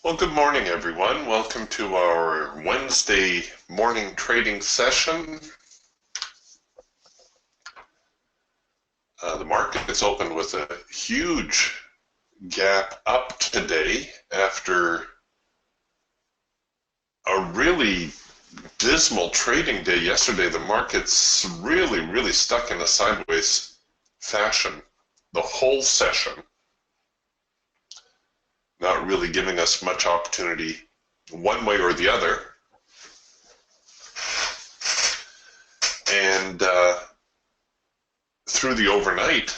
Well, good morning, everyone. Welcome to our Wednesday morning trading session. The market is open with a huge gap up today after a really dismal trading day yesterday. The market's really stuck in a sideways fashion the whole session, not really giving us much opportunity one way or the other. And through the overnight,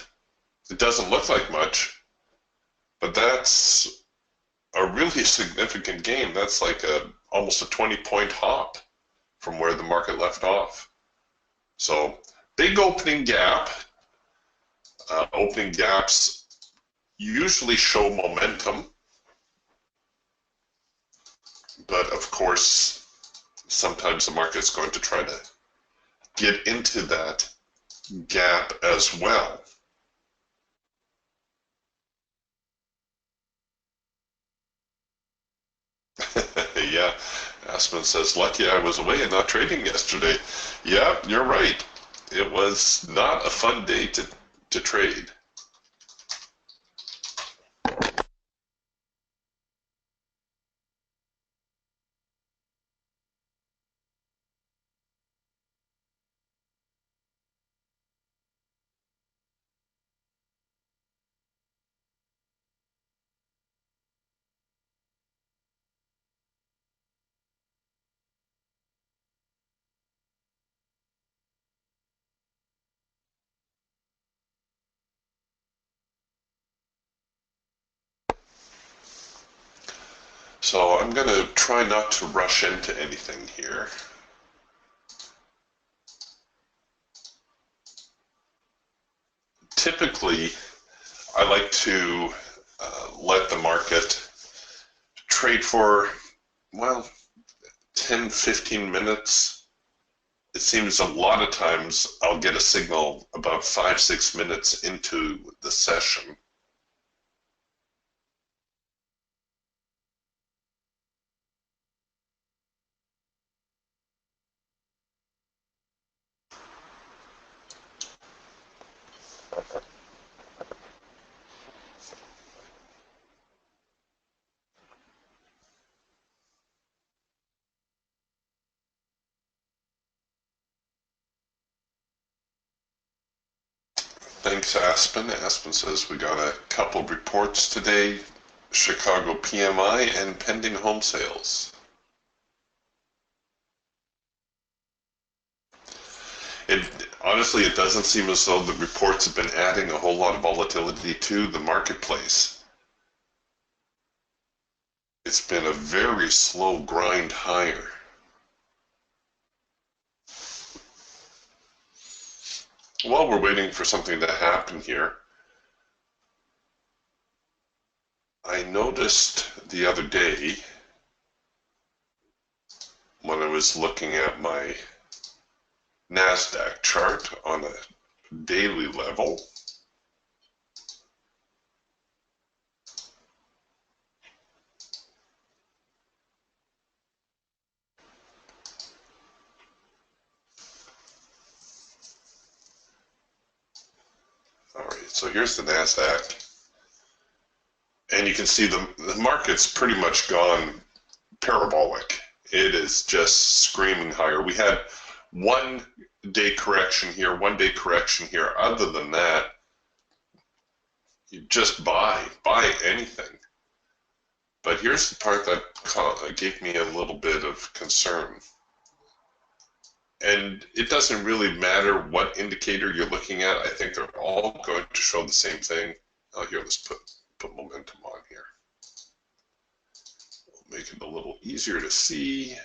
it doesn't look like much, but that's a really significant gain. That's like almost a 20-point hop from where the market left off. So big opening gap. Opening gaps usually show momentum, but of course, sometimes the market's going to try to get into that gap as well. Yeah, Aspen says, lucky I was away and not trading yesterday. Yeah, you're right. It was not a fun day to trade. So I'm going to try not to rush into anything here. Typically, I like to let the market trade for, well, 10, 15 minutes. It seems a lot of times I'll get a signal about 5, 6 minutes into the session. Thanks, Aspen. Aspen says we got a couple reports today, Chicago PMI and pending home sales. Honestly, it doesn't seem as though the reports have been adding a whole lot of volatility to the marketplace. It's been a very slow grind higher. While we're waiting for something to happen here, I noticed the other day when I was looking at my NASDAQ chart on a daily level, all right, so here's the NASDAQ. And you can see the market's pretty much gone parabolic. It is just screaming higher. We had 1 day correction here, 1 day correction here. Other than that, you just buy anything. But here's the part that gave me a little bit of concern. And it doesn't really matter what indicator you're looking at. I think they're all going to show the same thing. Oh, here, let's put momentum on here. We'll make it a little easier to see.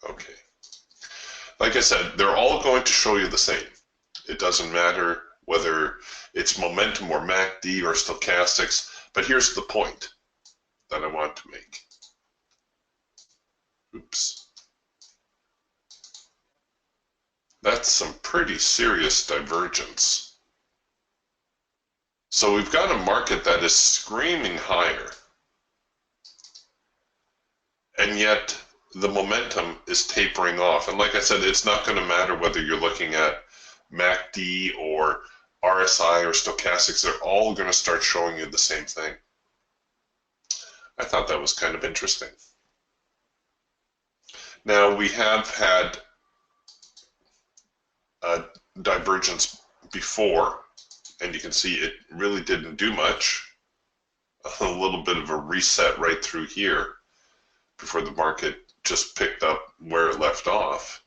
Okay. Like I said, they're all going to show you the same. It doesn't matter whether it's momentum or MACD or stochastics, but here's the point that I want to make. Oops. That's some pretty serious divergence. So we've got a market that is screaming higher, and yet the momentum is tapering off. And like I said, it's not going to matter whether you're looking at MACD or RSI or stochastics. They're all going to start showing you the same thing. I thought that was kind of interesting. Now, we have had a divergence before, and you can see it really didn't do much. A little bit of a reset right through here before the market just picked up where it left off.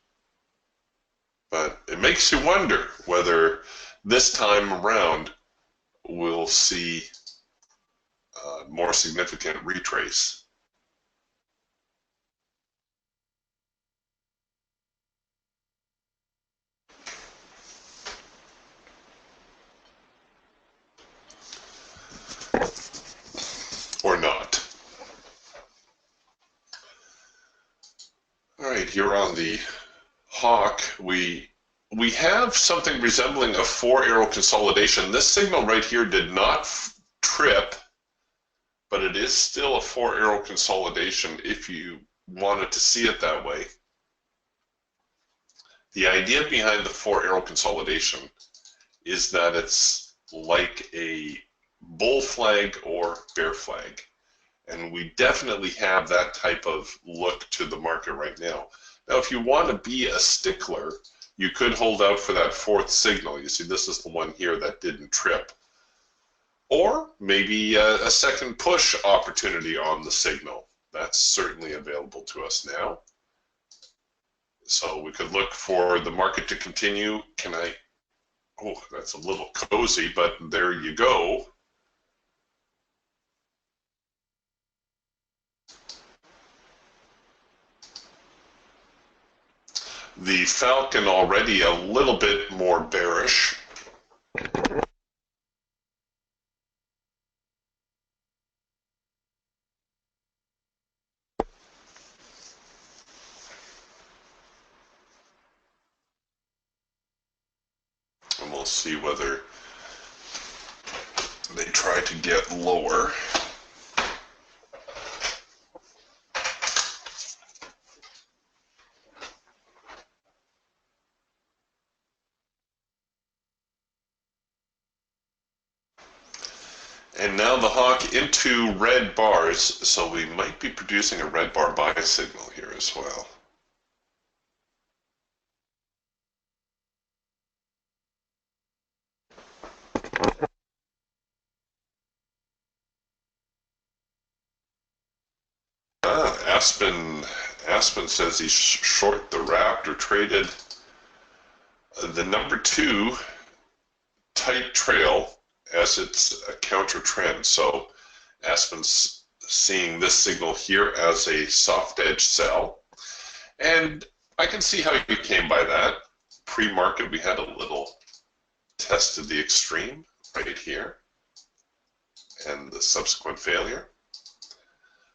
But it makes you wonder whether this time around we'll see a more significant retrace. Or not. All right, here on the Hawk, we have something resembling a four-arrow consolidation. This signal right here did not trip, but it is still a four-arrow consolidation if you wanted to see it that way. The idea behind the four-arrow consolidation is that it's like a bull flag or bear flag. And we definitely have that type of look to the market right now. Now, if you want to be a stickler, you could hold out for that fourth signal. You see, this is the one here that didn't trip. Or maybe a second push opportunity on the signal. That's certainly available to us now. So we could look for the market to continue. Oh, that's a little cozy, but there you go. The Falcon already a little bit more bearish. And we'll see whether they try to get lower. And now the Hawk into red bars, so we might be producing a red bar buy signal here as well. Aspen says he's short the Raptor, traded the number 2 tight trail as it's a counter trend. So Aspen's seeing this signal here as a soft edge sell. And I can see how you came by that. Pre-market, we had a little test of the extreme right here and the subsequent failure.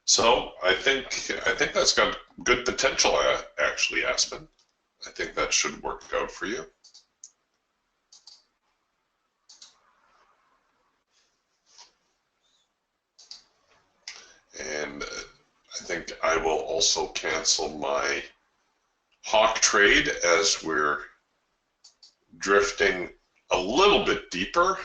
So I think that's got good potential, actually, Aspen. I think that should work out for you. And I think I will also cancel my Hawk trade as we're drifting a little bit deeper.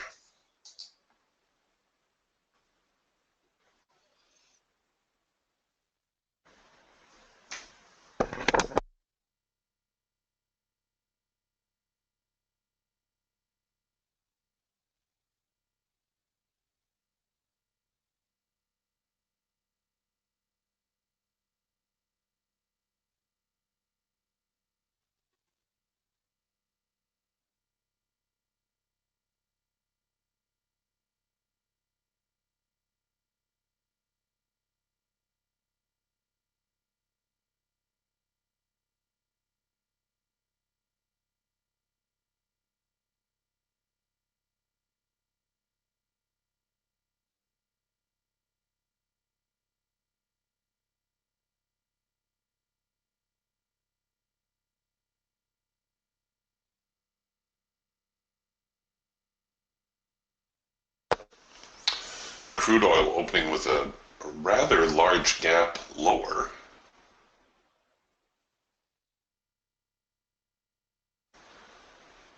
crude oil opening with a rather large gap lower.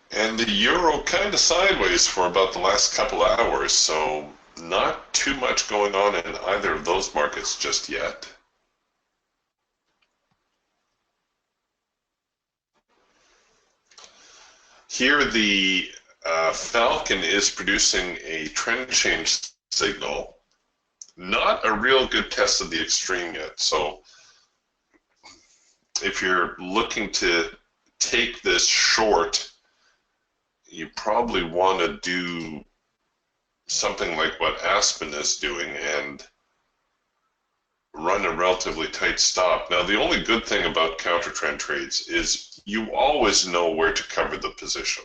And the euro kind of sideways for about the last couple hours, so not too much going on in either of those markets just yet. Here the Falcon is producing a trend change signal. Not a real good test of the extreme yet. So if you're looking to take this short, you probably want to do something like what Aspen is doing and run a relatively tight stop. Now, the only good thing about counter trend trades is you always know where to cover the position,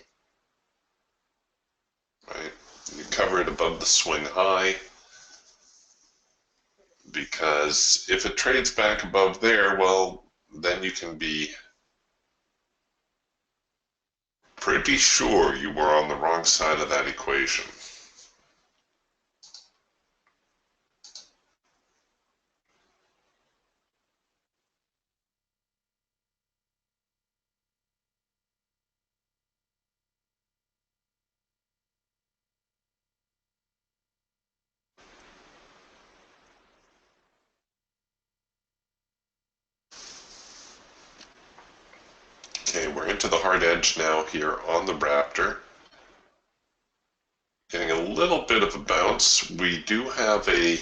right? You cover it above the swing high, because if it trades back above there, well, then you can be pretty sure you were on the wrong side of that equation. Okay, we're into the hard edge now here on the Raptor. Getting a little bit of a bounce. We do have the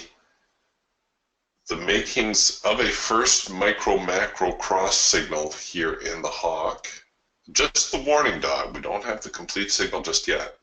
makings of a first micro-macro cross signal here in the Hawk. Just the warning dot. We don't have the complete signal just yet.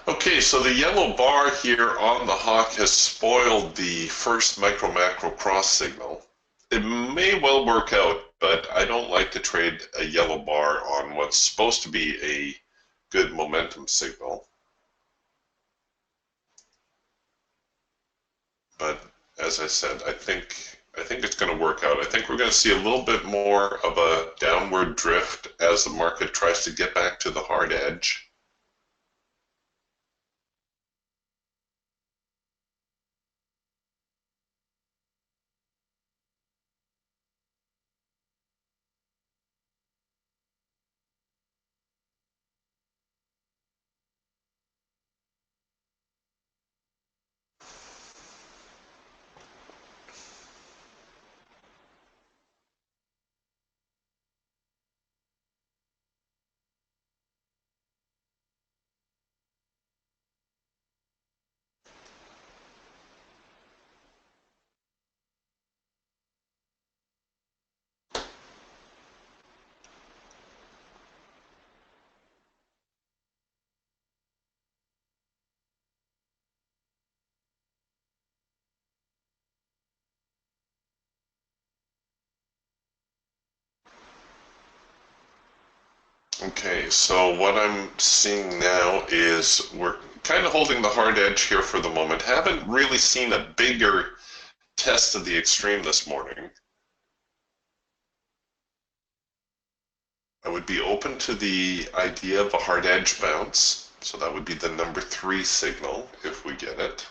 Okay, so the yellow bar here on the Hawk has spoiled the first micro-macro cross signal. It may well work out, but I don't like to trade a yellow bar on what's supposed to be a good momentum signal. But as I said, I think it's going to work out. I think we're going to see a little bit more of a downward drift as the market tries to get back to the hard edge. Okay, so what I'm seeing now is we're kind of holding the hard edge here for the moment. Haven't really seen a bigger test of the extreme this morning. I would be open to the idea of a hard edge bounce. So that would be the number 3 signal if we get it.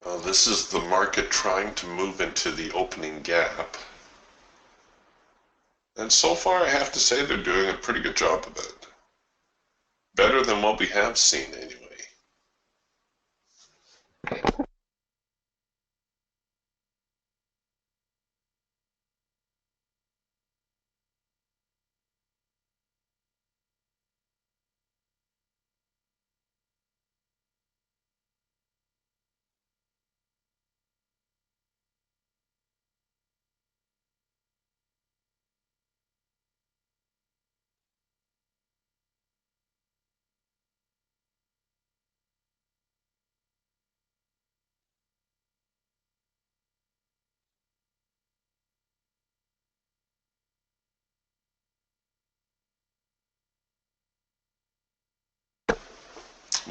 This is the market trying to move into the opening gap. And so far, I have to say they're doing a pretty good job of it. Better than what we have seen, anyway.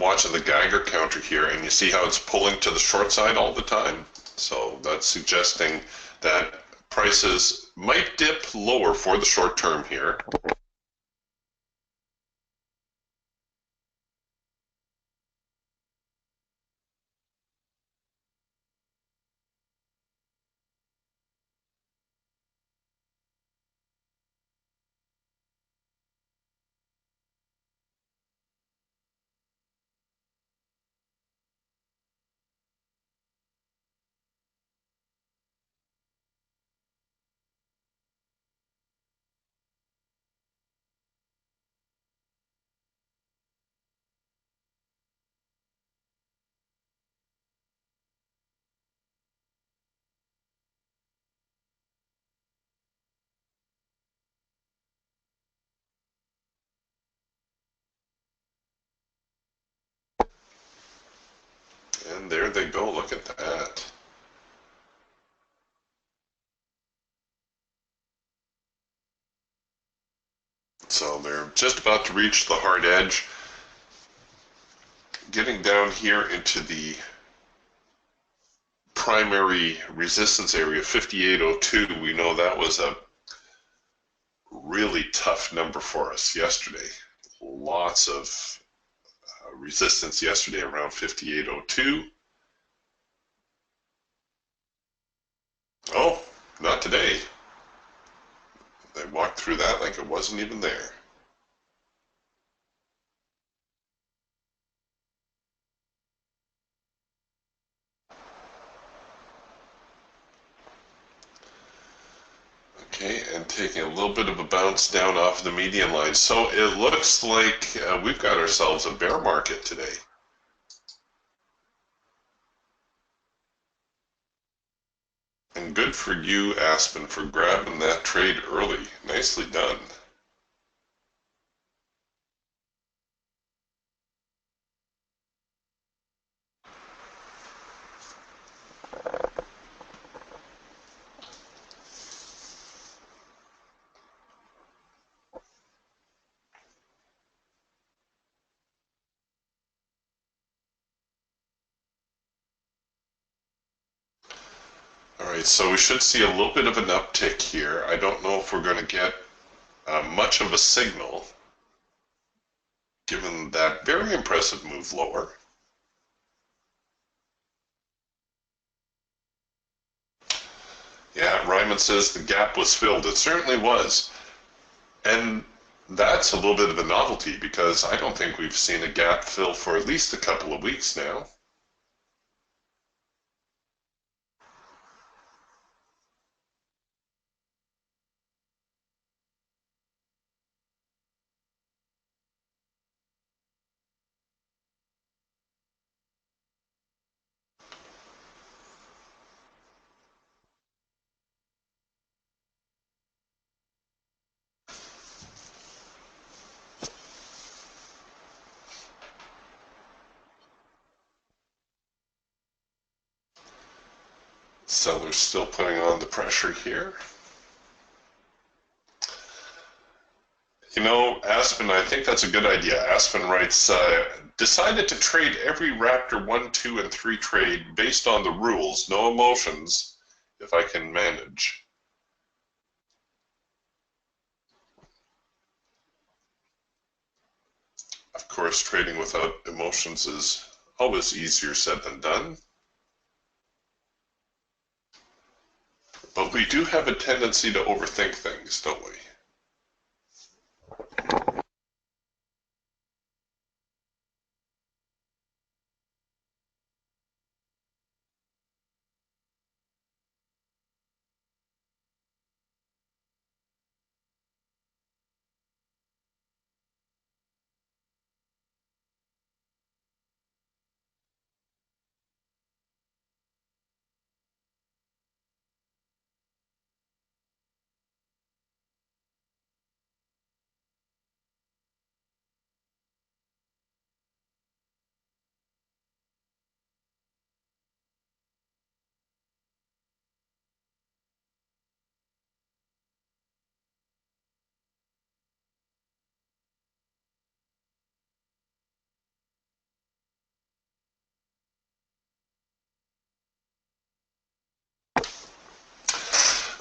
Watching the Geiger counter here, and you see how it's pulling to the short side all the time. So that's suggesting that prices might dip lower for the short term here. And there they go, look at that. So they're just about to reach the hard edge. Getting down here into the primary resistance area, 5802, we know that was a really tough number for us yesterday. Lots of resistance yesterday around 5802. Oh, not today. They walked through that like it wasn't even there. Okay, and taking a little bit of a bounce down off the median line. So it looks like we've got ourselves a bear market today. And good for you, Aspen, for grabbing that trade early. Nicely done. All right, so we should see a little bit of an uptick here. I don't know if we're going to get much of a signal, given that very impressive move lower. Yeah, Ryman says the gap was filled. It certainly was. And that's a little bit of a novelty because I don't think we've seen a gap fill for at least a couple of weeks now. Sellers still putting on the pressure here. You know, Aspen, I think that's a good idea. Aspen writes, decided to trade every Raptor 1, 2, and 3 trade based on the rules, no emotions, if I can manage. Of course, trading without emotions is always easier said than done. But we do have a tendency to overthink things, don't we?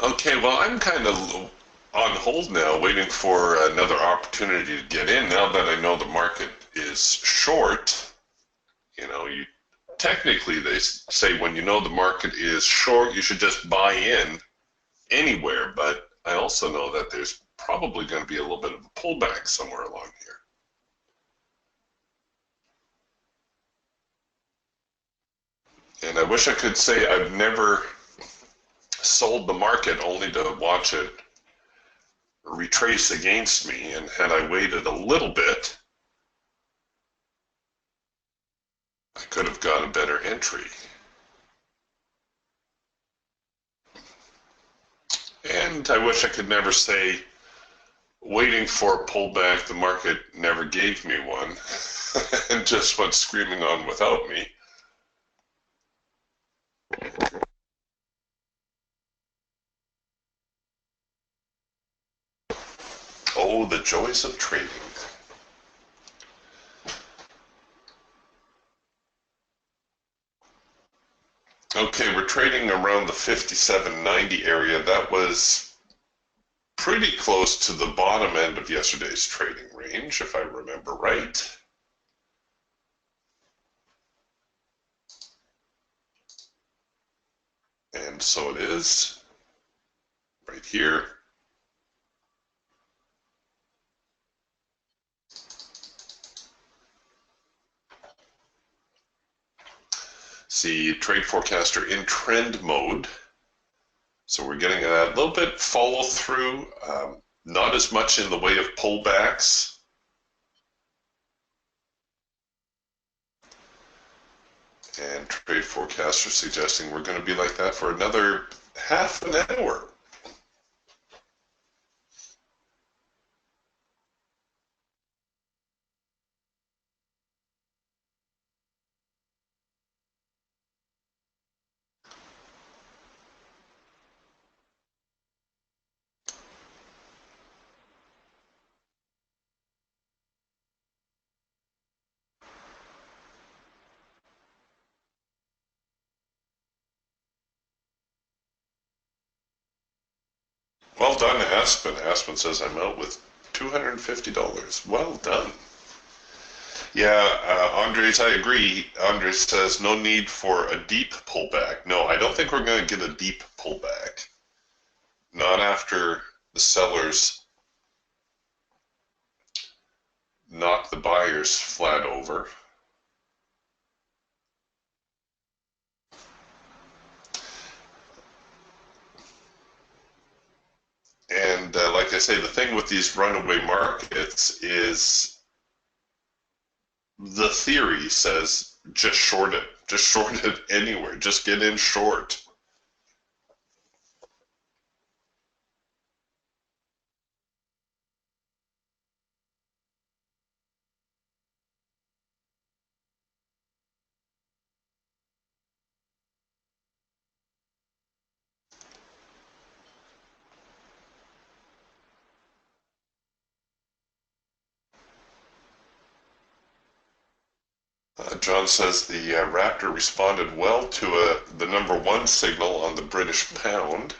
Okay, well, I'm kind of on hold now, waiting for another opportunity to get in. Now that I know the market is short, you technically they say when you know the market is short, you should just buy in anywhere. But I also know that there's probably going to be a little bit of a pullback somewhere along here. And I wish I could say I've never sold the market only to watch it retrace against me. And had I waited a little bit, I could have got a better entry. And I wish I could never say, waiting for a pullback, the market never gave me one, and just went screaming on without me. Oh, the joys of trading. Okay, we're trading around the 57.90 area. That was pretty close to the bottom end of yesterday's trading range, if I remember right. And so it is, right here. See, Trade Forecaster in trend mode. So we're getting a little bit follow through, not as much in the way of pullbacks. And Trade Forecaster suggesting we're going to be like that for another half an hour. Well done, Aspen. Aspen says I'm out with $250. Well done. Yeah, Andres, I agree. Andres says no need for a deep pullback. No, I don't think we're going to get a deep pullback. Not after the sellers knock the buyers flat over. And like I say, the thing with these runaway markets is the theory says just short it anywhere, just get in short. John says the Raptor responded well to the #1 signal on the British pound.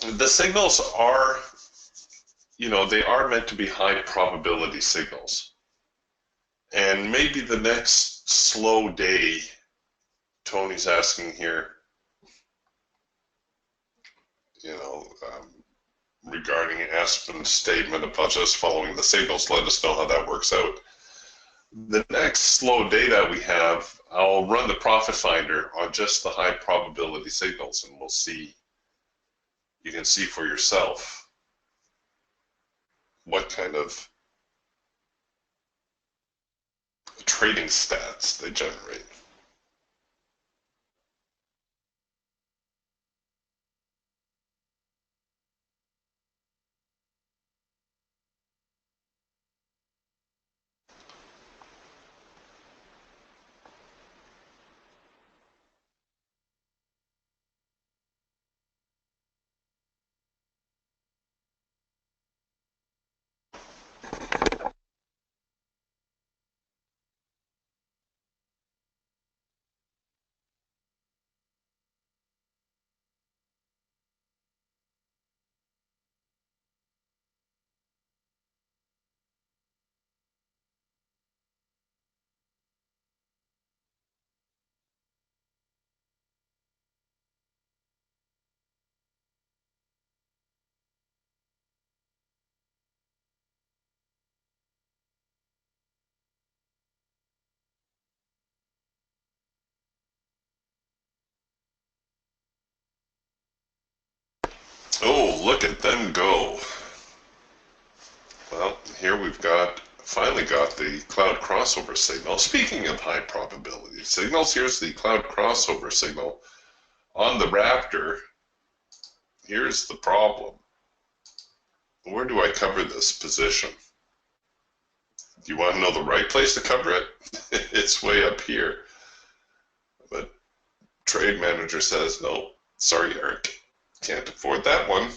The signals are, they are meant to be high probability signals. And maybe the next slow day, Tony's asking here, regarding Aspen's statement about just following the signals. Let us know how that works out. The next slow data we have, I'll run the profit finder on just the high probability signals, and we'll see. You can see for yourself what kind of trading stats they generate. Oh, look at them go. Well, here we've finally got the cloud crossover signal. Speaking of high probability signals, here's the cloud crossover signal on the Raptor. Here's the problem. Where do I cover this position? Do you want to know the right place to cover it? It's way up here. But Trade Manager says, no, sorry, Eric, can't afford that one.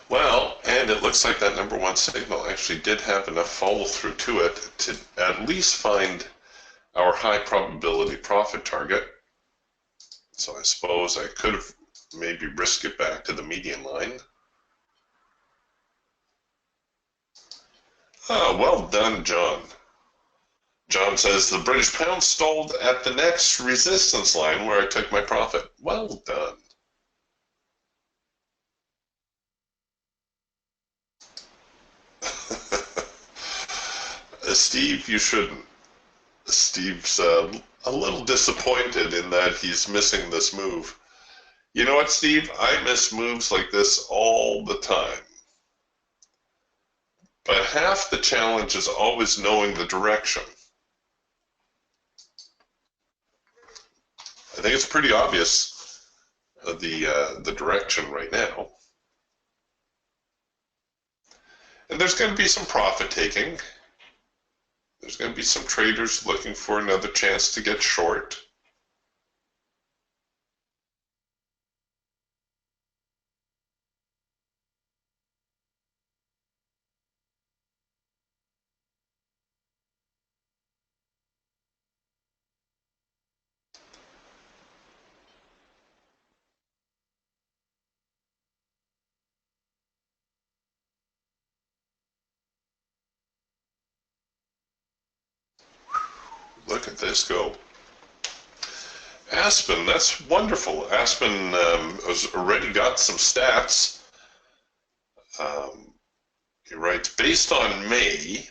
Well, and it looks like that number one signal actually did have enough follow through to it to at least find our high probability profit target. So I suppose I could have maybe risked it back to the median line. Ah, well done, John. John says the British pound stalled at the next resistance line where I took my profit. Well done. Steve, you shouldn't. Steve's a little disappointed in that he's missing this move. You know what, Steve? I miss moves like this all the time. But half the challenge is always knowing the direction. I think it's pretty obvious the direction right now. And there's going to be some profit taking. There's going to be some traders looking for another chance to get short. Look at this go. Aspen, that's wonderful. Aspen has already got some stats. He writes, based on May,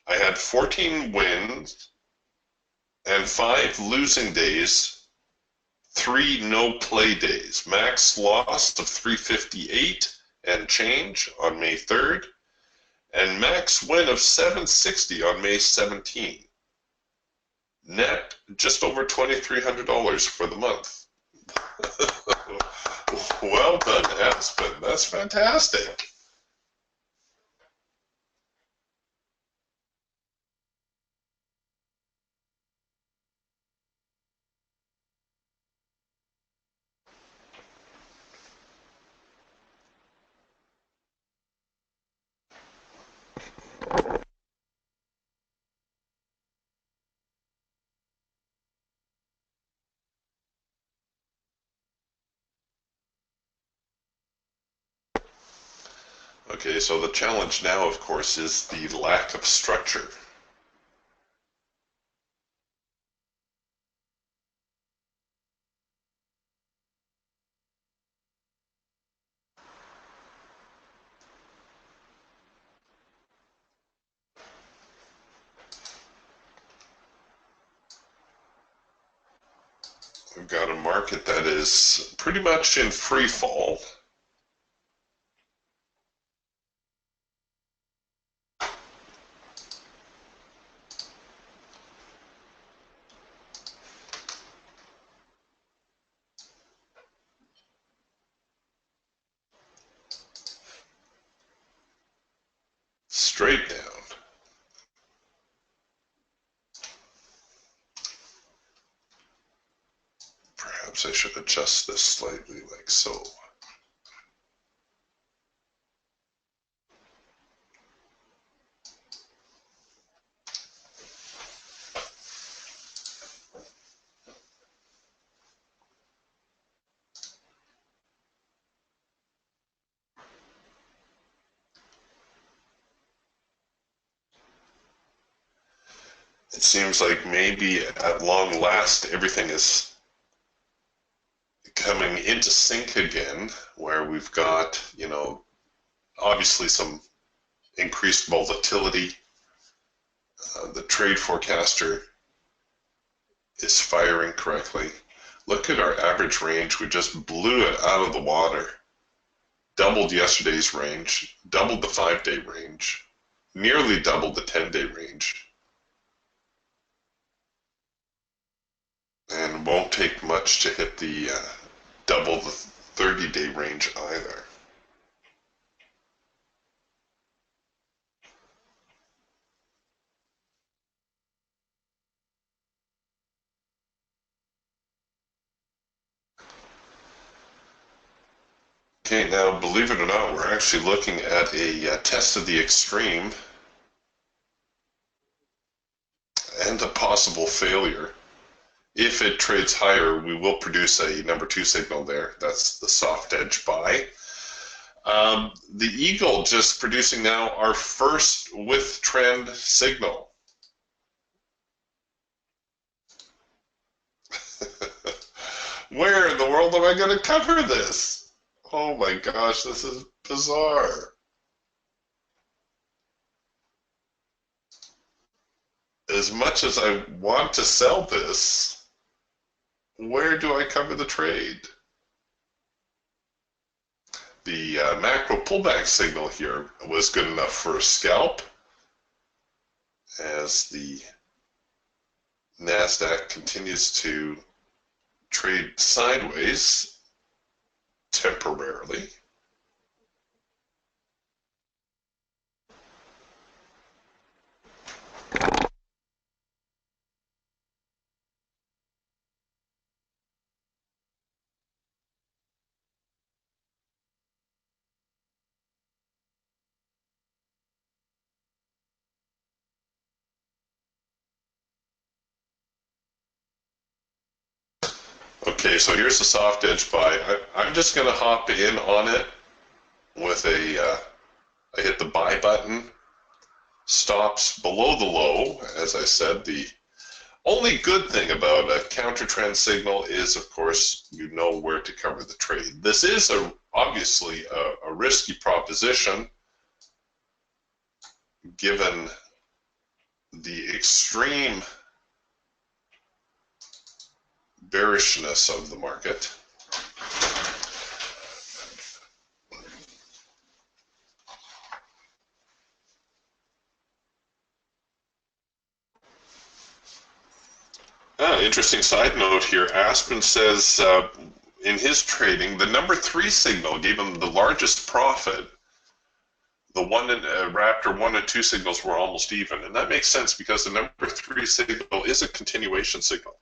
I had 14 wins and 5 losing days, 3 no play days. Max loss of 358 and change on May 3rd, and max win of 760 on May 17th. Net just over $2,300 for the month. Well done, Aspen. That's fantastic. Okay, so the challenge now, of course, is the lack of structure. We've got a market that is pretty much in free fall. Straight down. Perhaps I should adjust this slightly like so. It seems like maybe at long last everything is coming into sync again, where we've got, obviously some increased volatility. The trade forecaster is firing correctly. Look at our average range. We just blew it out of the water. Doubled yesterday's range, doubled the 5-day range, nearly doubled the 10-day range. And won't take much to hit the double the 30-day range either. Okay, now believe it or not, we're actually looking at a test of the extreme and a possible failure. If it trades higher, we will produce a number 2 signal there. That's the soft edge buy. The Eagle just producing now our first with trend signal. Where in the world am I going to cover this? Oh my gosh, this is bizarre. As much as I want to sell this, where do I cover the trade? The macro pullback signal here was good enough for a scalp, as the NASDAQ continues to trade sideways temporarily. Okay, so here's the soft edge buy. I'm just going to hop in on it with I hit the buy button. Stops below the low, as I said. The Only good thing about a counter trend signal is, of course, you know where to cover the trade. This is obviously a risky proposition given the extreme bearishness of the market. Interesting side note here. Aspen says in his trading, the number 3 signal gave him the largest profit. The Raptor 1 and 2 signals were almost even. And that makes sense because the number 3 signal is a continuation signal.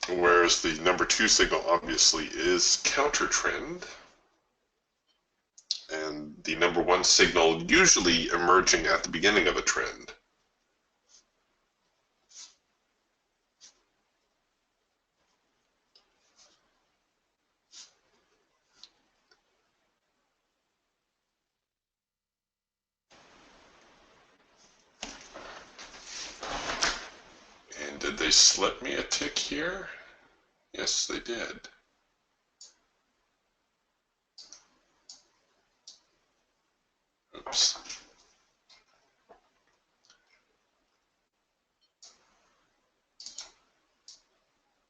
Whereas the number 2 signal obviously is counter trend. And the number 1 signal usually emerging at the beginning of a trend. And did they slip me a tick here? Yes, they did. Oops.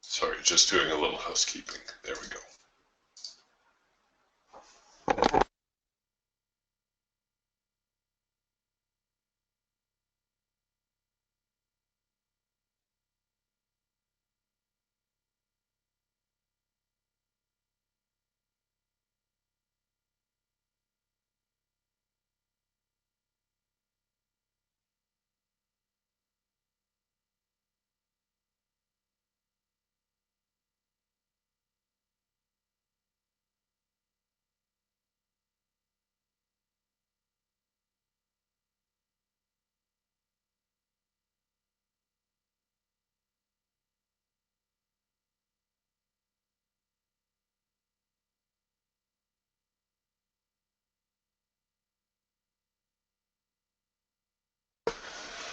Sorry, just doing a little housekeeping. There we go.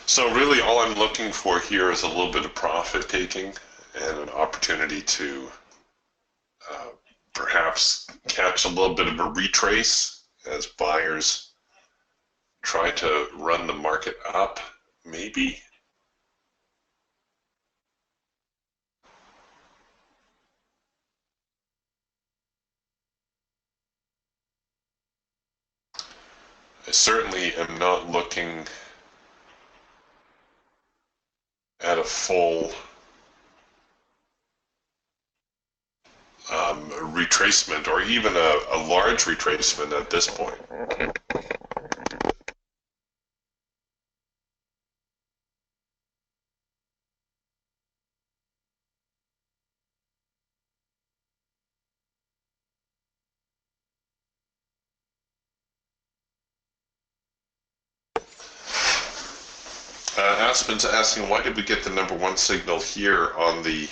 So really all I'm looking for here is a little bit of profit taking and an opportunity to perhaps catch a little bit of a retrace as buyers try to run the market up, maybe. I certainly am not looking at a full retracement or even a large retracement at this point. Aspen's asking, why did we get the number 1 signal here on the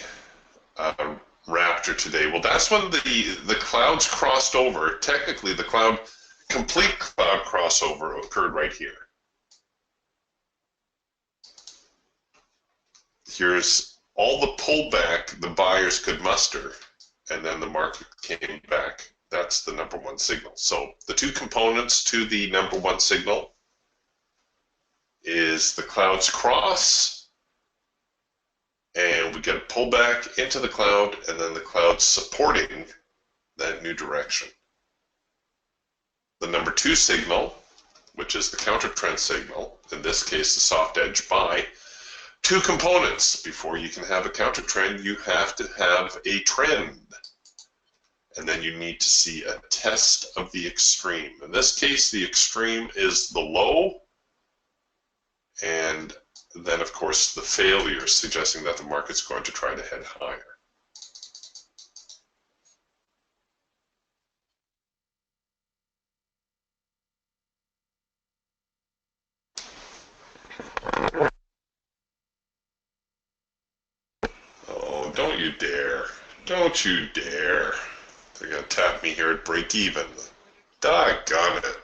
Raptor today? Well, that's when the clouds crossed over. Technically, the complete cloud crossover occurred right here. Here's all the pullback the buyers could muster, and then the market came back. That's the number 1 signal. So the 2 components to the number 1 signal is the clouds cross, and we get a pullback into the cloud, and then the cloud supporting that new direction. The number 2 signal, which is the counter trend signal, in this case the soft edge buy, 2 components. Before you can have a counter trend, you have to have a trend. And then you need to see a test of the extreme. In this case, the extreme is the low, and then, of course, the failure, suggesting that the market's going to try to head higher. Oh, don't you dare. Don't you dare. They're going to tap me here at break even. Doggone it.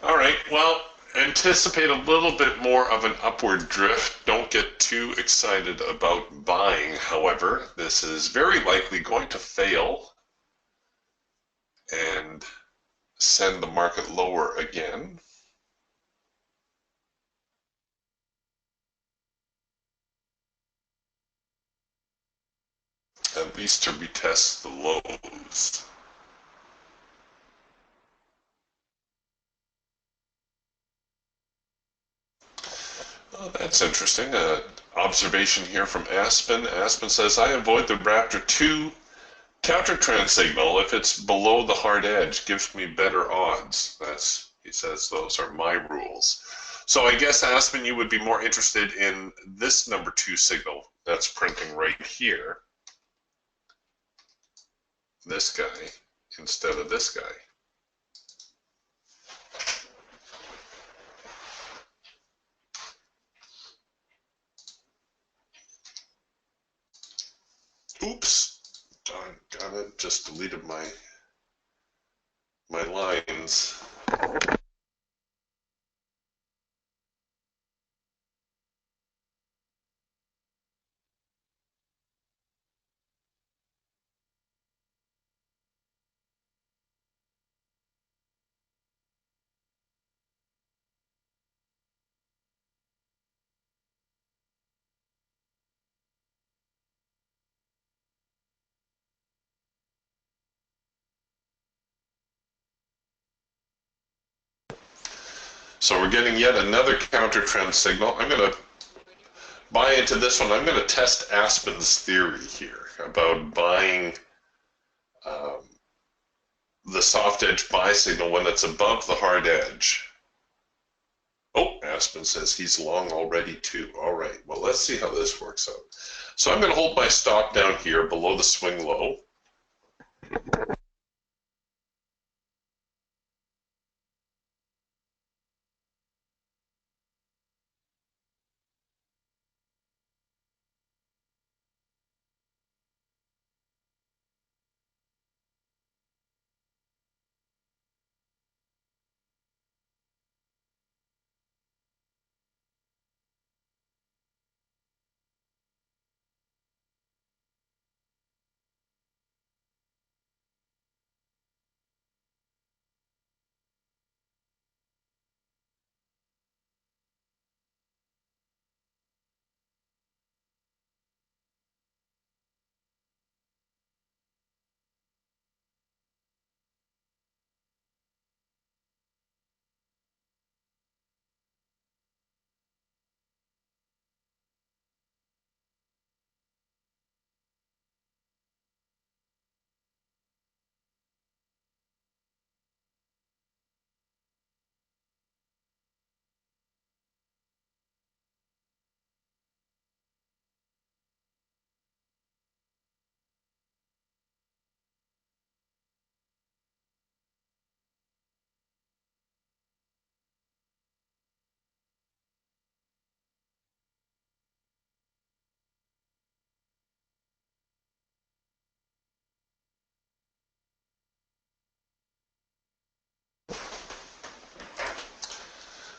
All right, well, anticipate a little bit more of an upward drift. Don't get too excited about buying, however. This is very likely going to fail and send the market lower again. At least to retest the lows. Oh, that's interesting. Observation here from Aspen. Aspen says, I avoid the Raptor 2 counter trend signal if it's below the hard edge. Gives me better odds. He says those are my rules. So I guess, Aspen, you would be more interested in this number 2 signal that's printing right here. This guy instead of this guy. Oops, doggone it, just deleted my lines. So we're getting yet another counter trend signal. I'm going to buy into this one. I'm going to test Aspen's theory here about buying the soft edge buy signal when it's above the hard edge. Oh, Aspen says he's long already too. All right, well, let's see how this works out. So I'm going to hold my stop down here below the swing low.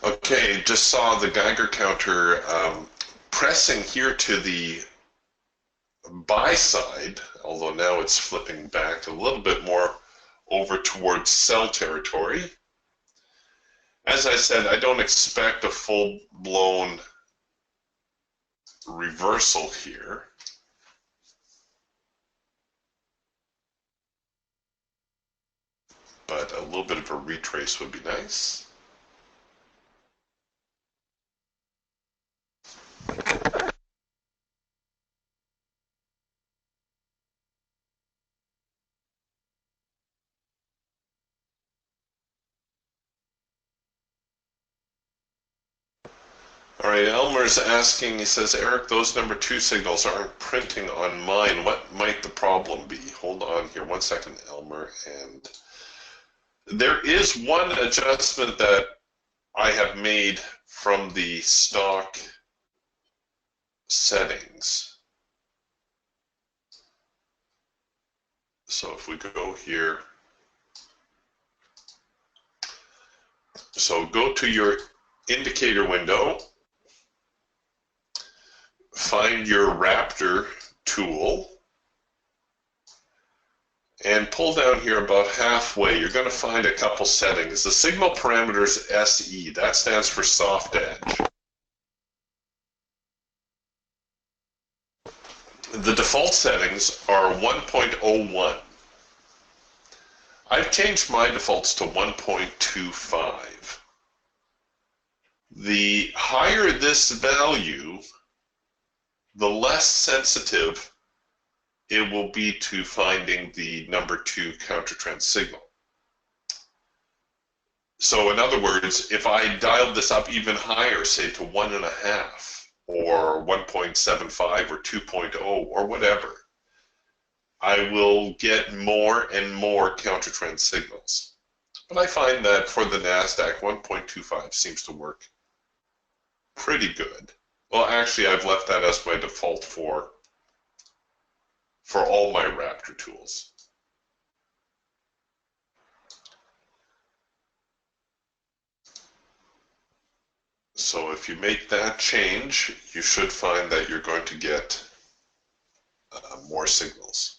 Okay, just saw the Geiger counter pressing here to the buy side, although now it's flipping back a little bit more over towards sell territory. As I said, I don't expect a full-blown reversal here, but a little bit of a retrace would be nice. All right, Elmer's asking, he says, Eric, those number 2 signals aren't printing on mine. What might the problem be? Hold on here 1 second, Elmer. And there is one adjustment that I have made from the stock settings. So if we go here, so go to your indicator window, find your Raptor tool, and pull down here about halfway. You're going to find a couple settings. The signal parameters SE, that stands for soft edge. The default settings are 1.01. I've changed my defaults to 1.25. The higher this value, the less sensitive it will be to finding the number 2 countertrend signal. So in other words, if I dialed this up even higher, say to 1.5 or 1.75 or 2.0 or whatever, I will get more and more countertrend signals. But I find that for the NASDAQ, 1.25 seems to work pretty good. Well, actually, I've left that as my default for all my Raptor tools. So if you make that change, you should find that you're going to get more signals.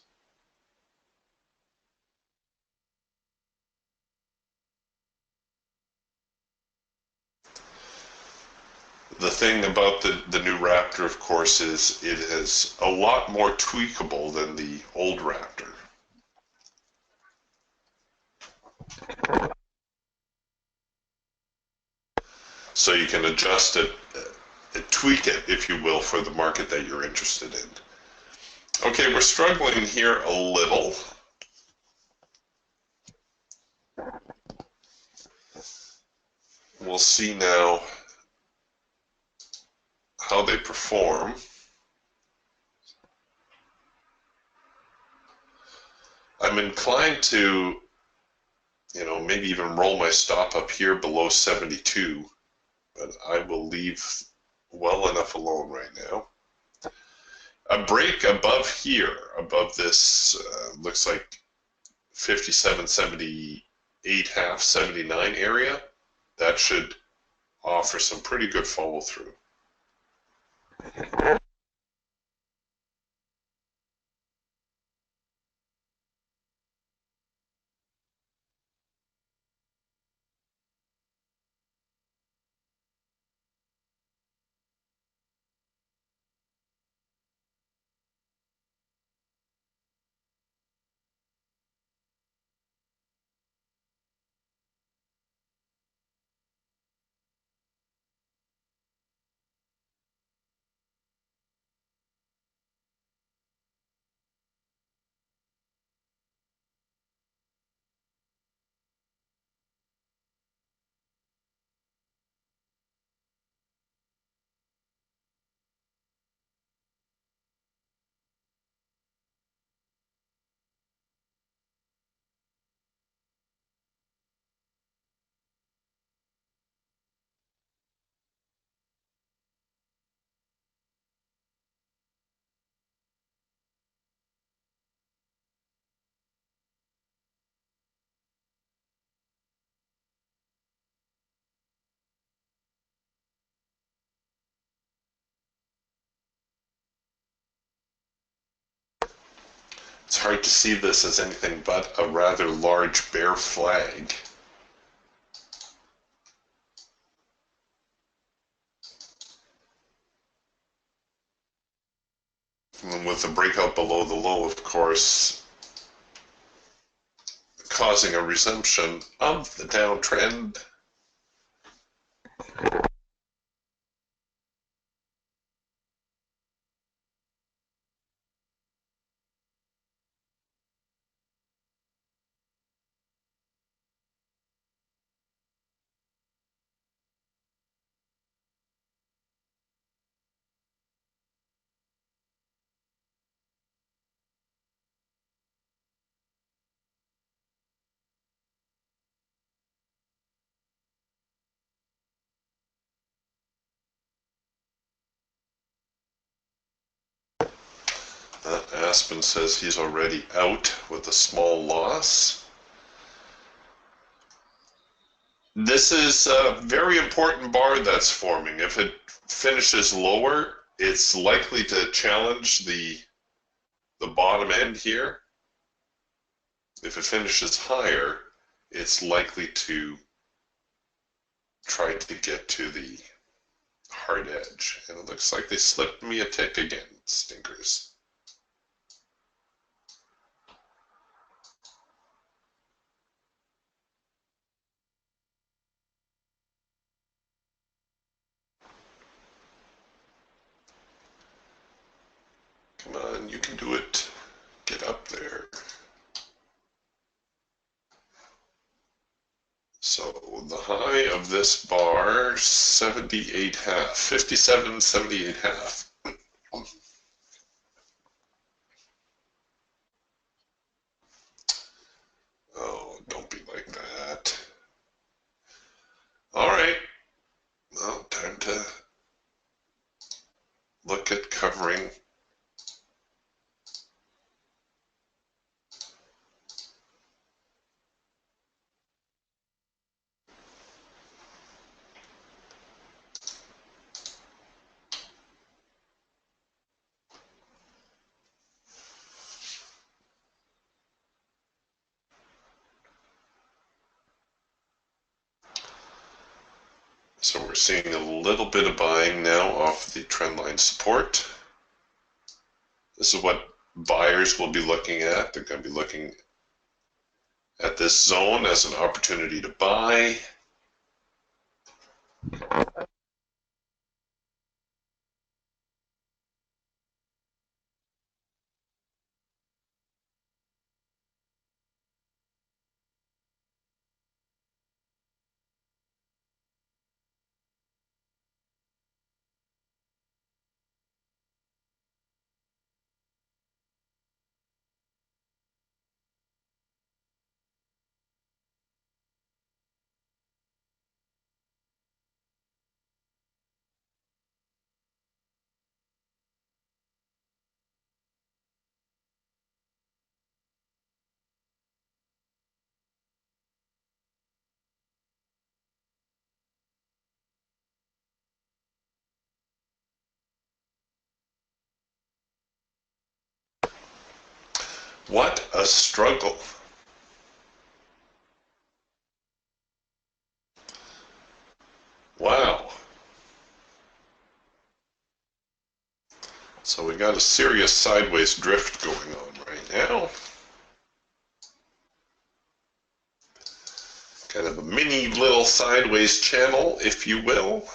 The thing about the new Raptor, of course, is it is a lot more tweakable than the old Raptor. So you can adjust it, tweak it, if you will, for the market that you're interested in. Okay, we're struggling here a little. We'll see now how they perform. I'm inclined to, maybe even roll my stop up here below 72, but I will leave well enough alone right now. A break above here, above this, looks like 57, 78, half, 79 area, that should offer some pretty good follow through. It's hard to see this as anything but a rather large bear flag. And with the breakout below the low, of course, causing a resumption of the downtrend. Aspen says he's already out with a small loss. This is a very important bar that's forming. If it finishes lower, it's likely to challenge the bottom end here. If it finishes higher, it's likely to try to get to the hard edge. And it looks like they slipped me a tick again, stinkers. Come on, you can do it. Get up there. So the high of this bar, 78 half, 57, 78 half. Oh, don't be like that. All right. Well, time to look at covering. So we're seeing a little bit of buying now off the trendline support. This is what buyers will be looking at. They're going to be looking at this zone as an opportunity to buy. What a struggle. Wow. So we got a serious sideways drift going on right now. Kind of a mini little sideways channel, if you will.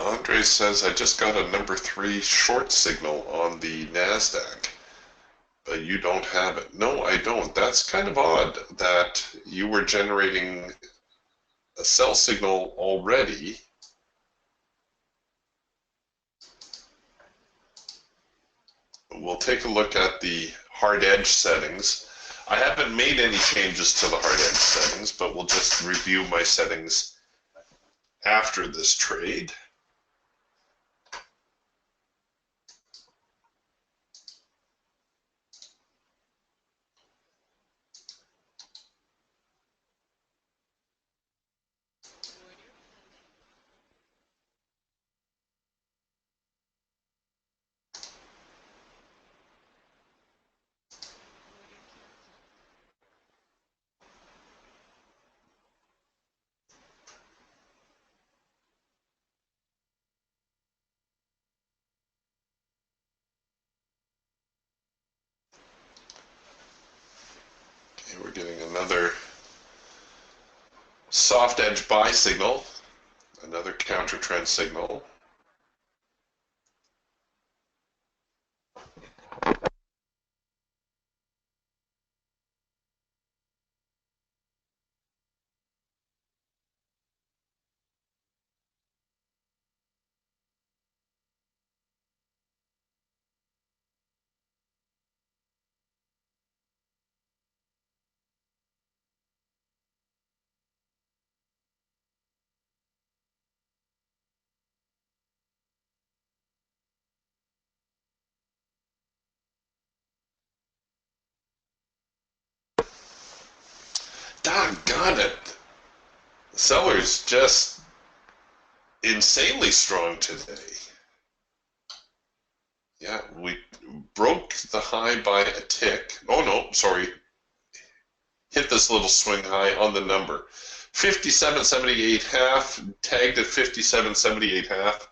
Andre says, I just got a number 3 short signal on the NASDAQ, but you don't have it. No, I don't. That's kind of odd that you were generating a sell signal already. We'll take a look at the hard edge settings. I haven't made any changes to the hard edge settings, but we'll just review my settings after this trade. Okay, we're getting another soft edge buy signal, another counter trend signal. Doggone it. Sellers just insanely strong today. Yeah, we broke the high by a tick. Oh no, sorry. Hit this little swing high on the number. 57.78 half, tagged at 57.78 half.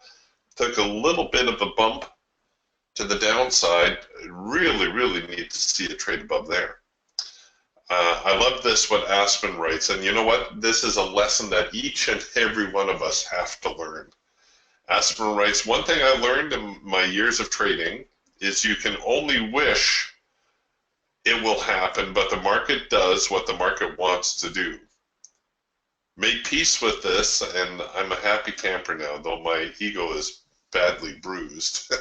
Took a little bit of a bump to the downside. Really, really need to see a trade above there. I love this, what Aspen writes. And you know what? This is a lesson that each and every one of us have to learn. Aspen writes, one thing I learned in my years of trading is you can only wish it will happen, but the market does what the market wants to do. Make peace with this, and I'm a happy camper now, though my ego is badly bruised.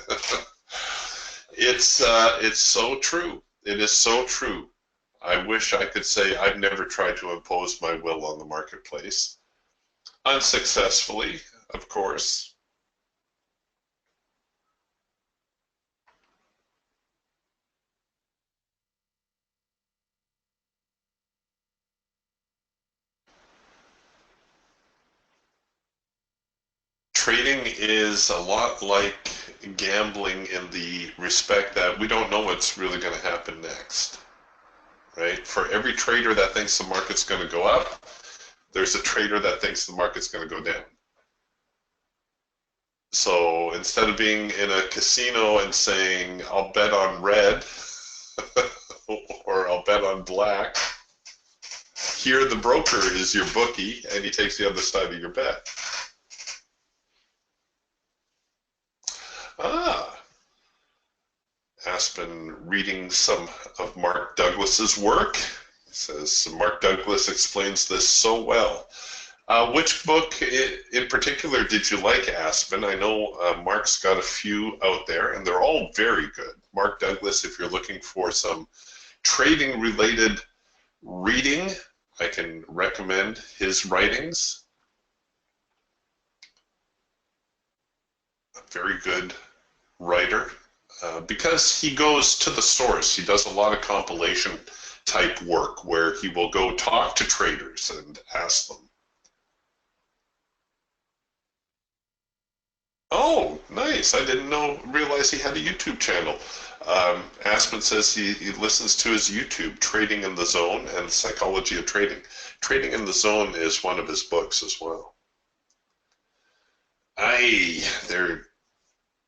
It's so true. It is so true. I wish I could say I've never tried to impose my will on the marketplace. Unsuccessfully, of course. Trading is a lot like gambling in the respect that we don't know what's really going to happen next, right? For every trader that thinks the market's going to go up, there's a trader that thinks the market's going to go down. So instead of being in a casino and saying, I'll bet on red or I'll bet on black, here the broker is your bookie and he takes the other side of your bet. Ah, Aspen reading some of Mark Douglas's work. He says, Mark Douglas explains this so well. Which book in particular did you like, Aspen? I know Mark's got a few out there, and they're all very good. Mark Douglas, if you're looking for some trading-related reading, I can recommend his writings. A very good writer, because he goes to the source. He does a lot of compilation type work where he will go talk to traders and ask them. Oh, nice. I didn't realize he had a YouTube channel. Aspen says he listens to his YouTube, Trading in the Zone and Psychology of Trading. Trading in the Zone is one of his books as well. They're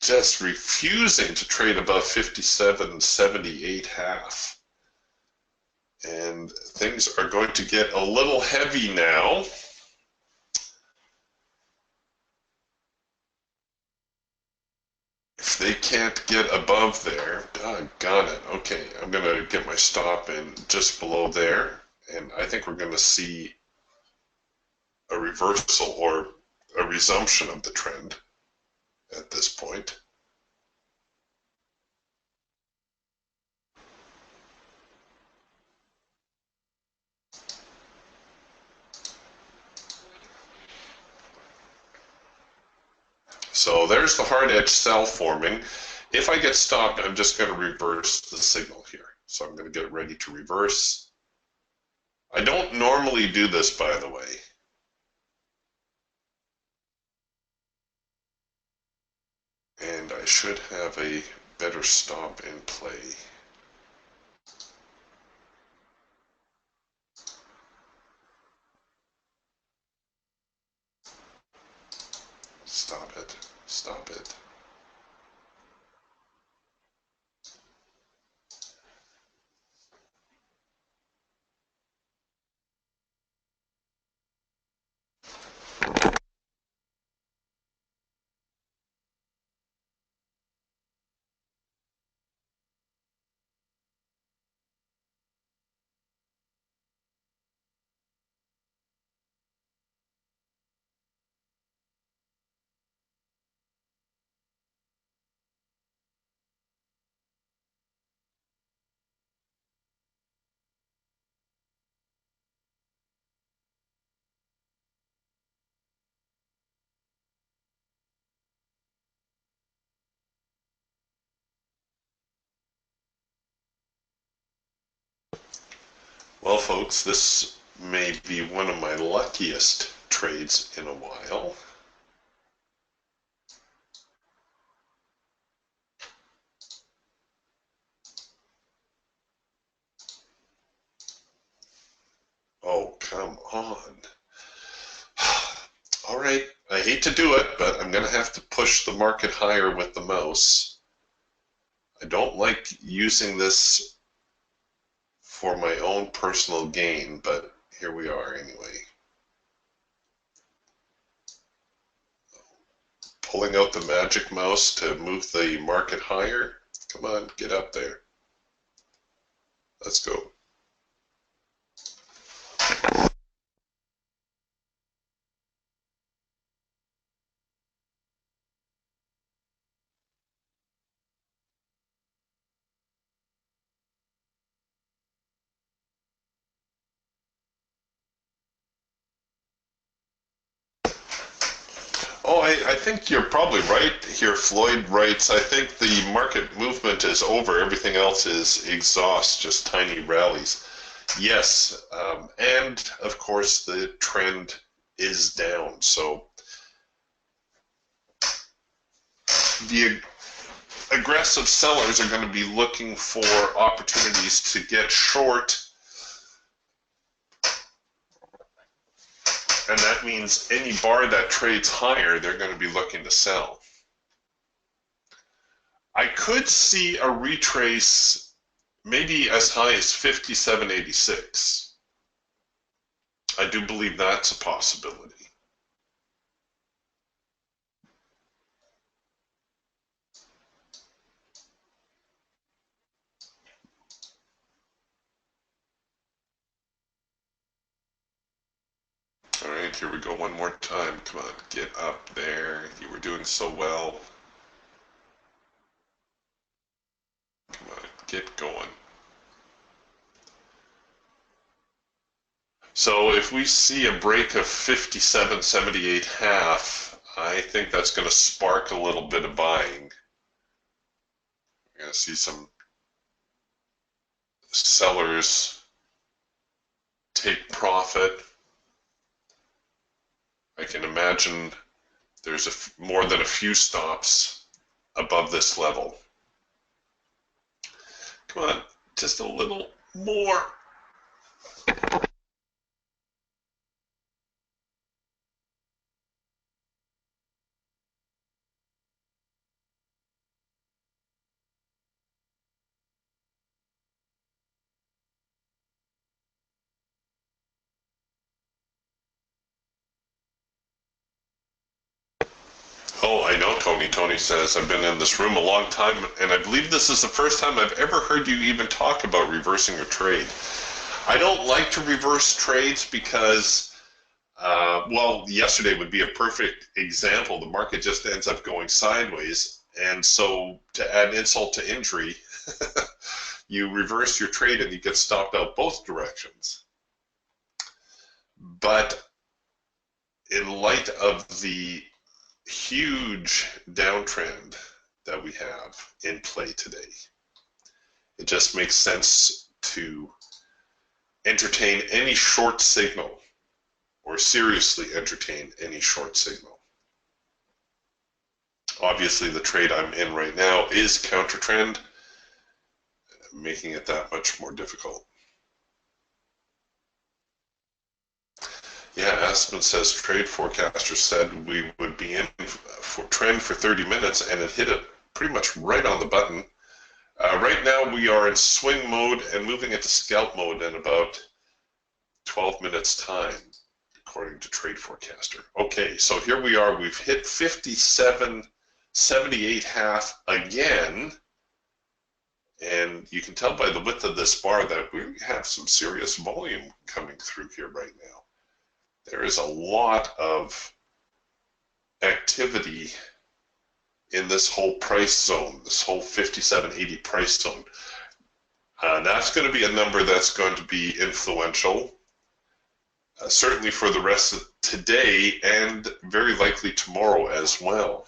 just refusing to trade above 57.78 half. And things are going to get a little heavy now. If they can't get above there, doggone it. Okay, I'm going to get my stop in just below there, and I think we're going to see a reversal or a resumption of the trend at this point. So there's the hard edge sell forming. If I get stopped, I'm just going to reverse the signal here. So I'm going to get ready to reverse. I don't normally do this, by the way. And I should have a better stop in play. Stop it. Stop it. Well, folks, this may be one of my luckiest trades in a while. Oh, come on. All right, I hate to do it, but I'm going to have to push the market higher with the mouse. I don't like using this for my own personal gain, but here we are anyway. Pulling out the magic mouse to move the market higher. Come on, get up there. Let's go. Oh, I think you're probably right here. Floyd writes, I think the market movement is over. Everything else is exhaust, just tiny rallies. Yes, and of course the trend is down. So the aggressive sellers are going to be looking for opportunities to get short, and that means any bar that trades higher, they're going to be looking to sell. I could see a retrace maybe as high as 57.86. I do believe that's a possibility. All right, here we go one more time. Come on, get up there. You were doing so well. Come on, get going. So if we see a break of 57.78 I think that's going to spark a little bit of buying. We're going to see some sellers take profit. I can imagine there's more than a few stops above this level. Come on, just a little more. Oh, I know, Tony. Tony says, I've been in this room a long time, and I believe this is the first time I've ever heard you even talk about reversing a trade. I don't like to reverse trades because, well, yesterday would be a perfect example. The market just ends up going sideways, and so to add insult to injury, you reverse your trade and you get stopped out both directions. But in light of the huge downtrend that we have in play today, it just makes sense to entertain any short signal, or seriously entertain any short signal. Obviously, the trade I'm in right now is counter trend, making it that much more difficult. Yeah, Aspen says trade forecaster said we would be in for trend for 30 minutes, and it hit it pretty much right on the button. Right now we are in swing mode and moving into scalp mode in about 12 minutes time, according to trade forecaster. Okay, so here we are. We've hit 57.78 again, and you can tell by the width of this bar that we have some serious volume coming through here right now. There is a lot of activity in this whole price zone, this whole 57.80 price zone. That's going to be a number that's going to be influential, certainly for the rest of today and very likely tomorrow as well.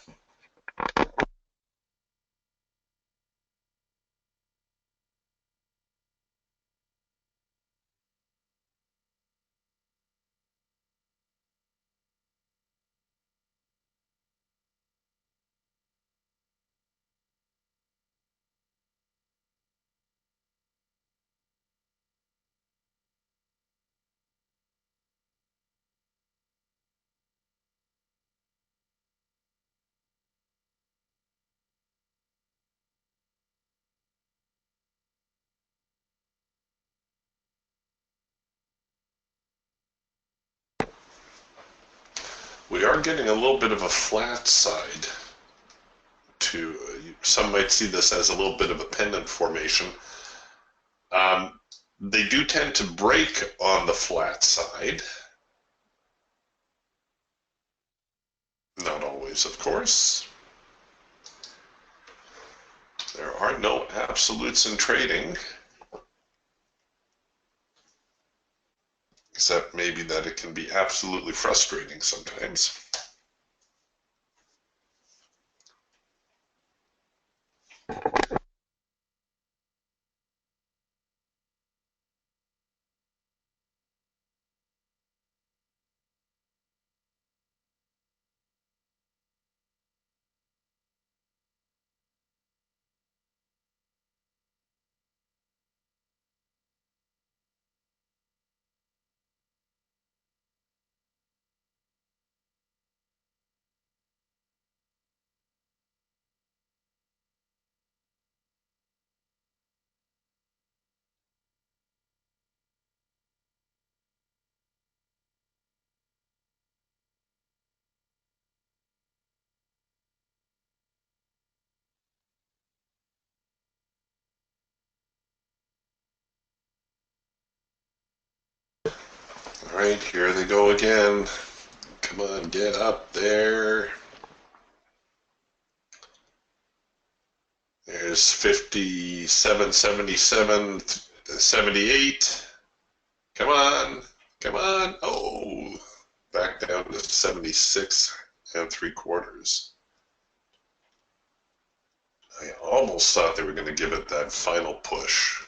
we are getting a little bit of a flat side to, some might see this as a little bit of a pendant formation. They do tend to break on the flat side. Not always, of course. There are no absolutes in trading, except maybe that it can be absolutely frustrating sometimes. All right, here they go again. Come on, get up there. There's 57, 77, 78. Come on, come on. Oh, back down to 76 and 3/4. I almost thought they were going to give it that final push.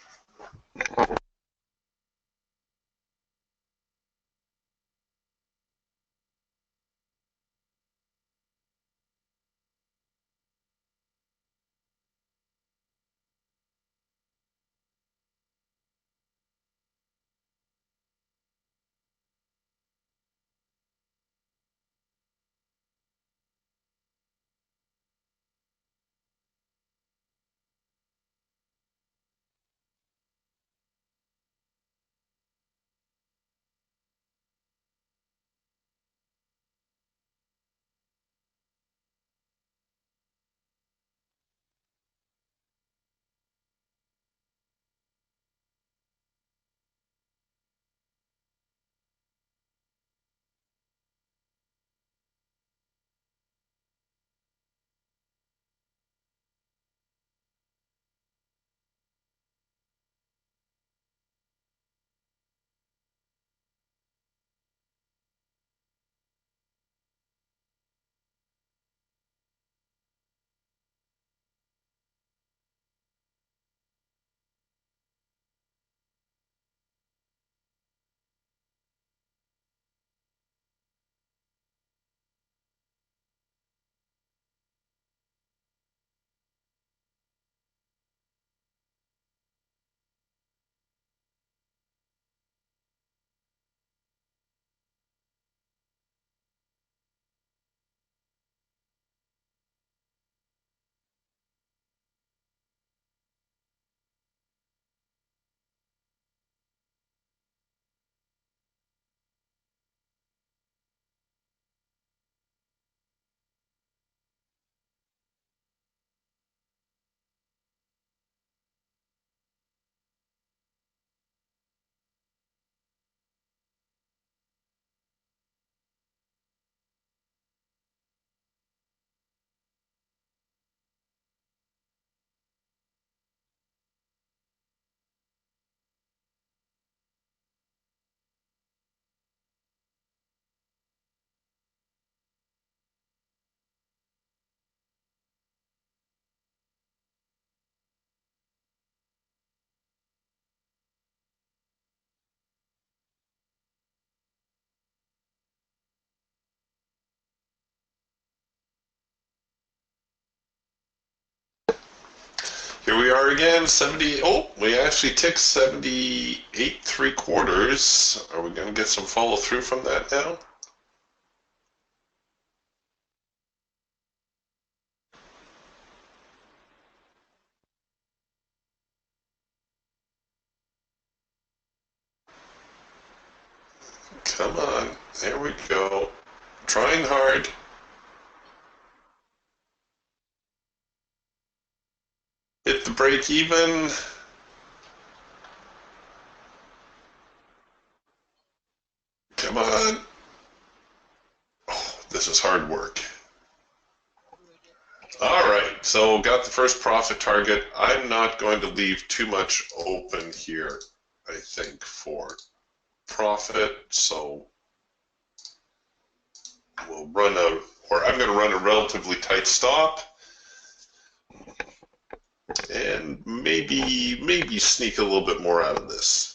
Here we are again, 70. Oh, we actually ticked 78 3/4. Are we going to get some follow through from that now? Come on. There we go. Trying hard. Hit the break even. Come on. Oh, this is hard work. All right, so got the first profit target. I'm not going to leave too much open here, I think, for profit. So we'll run a, or I'm going to run a relatively tight stop and maybe sneak a little bit more out of this.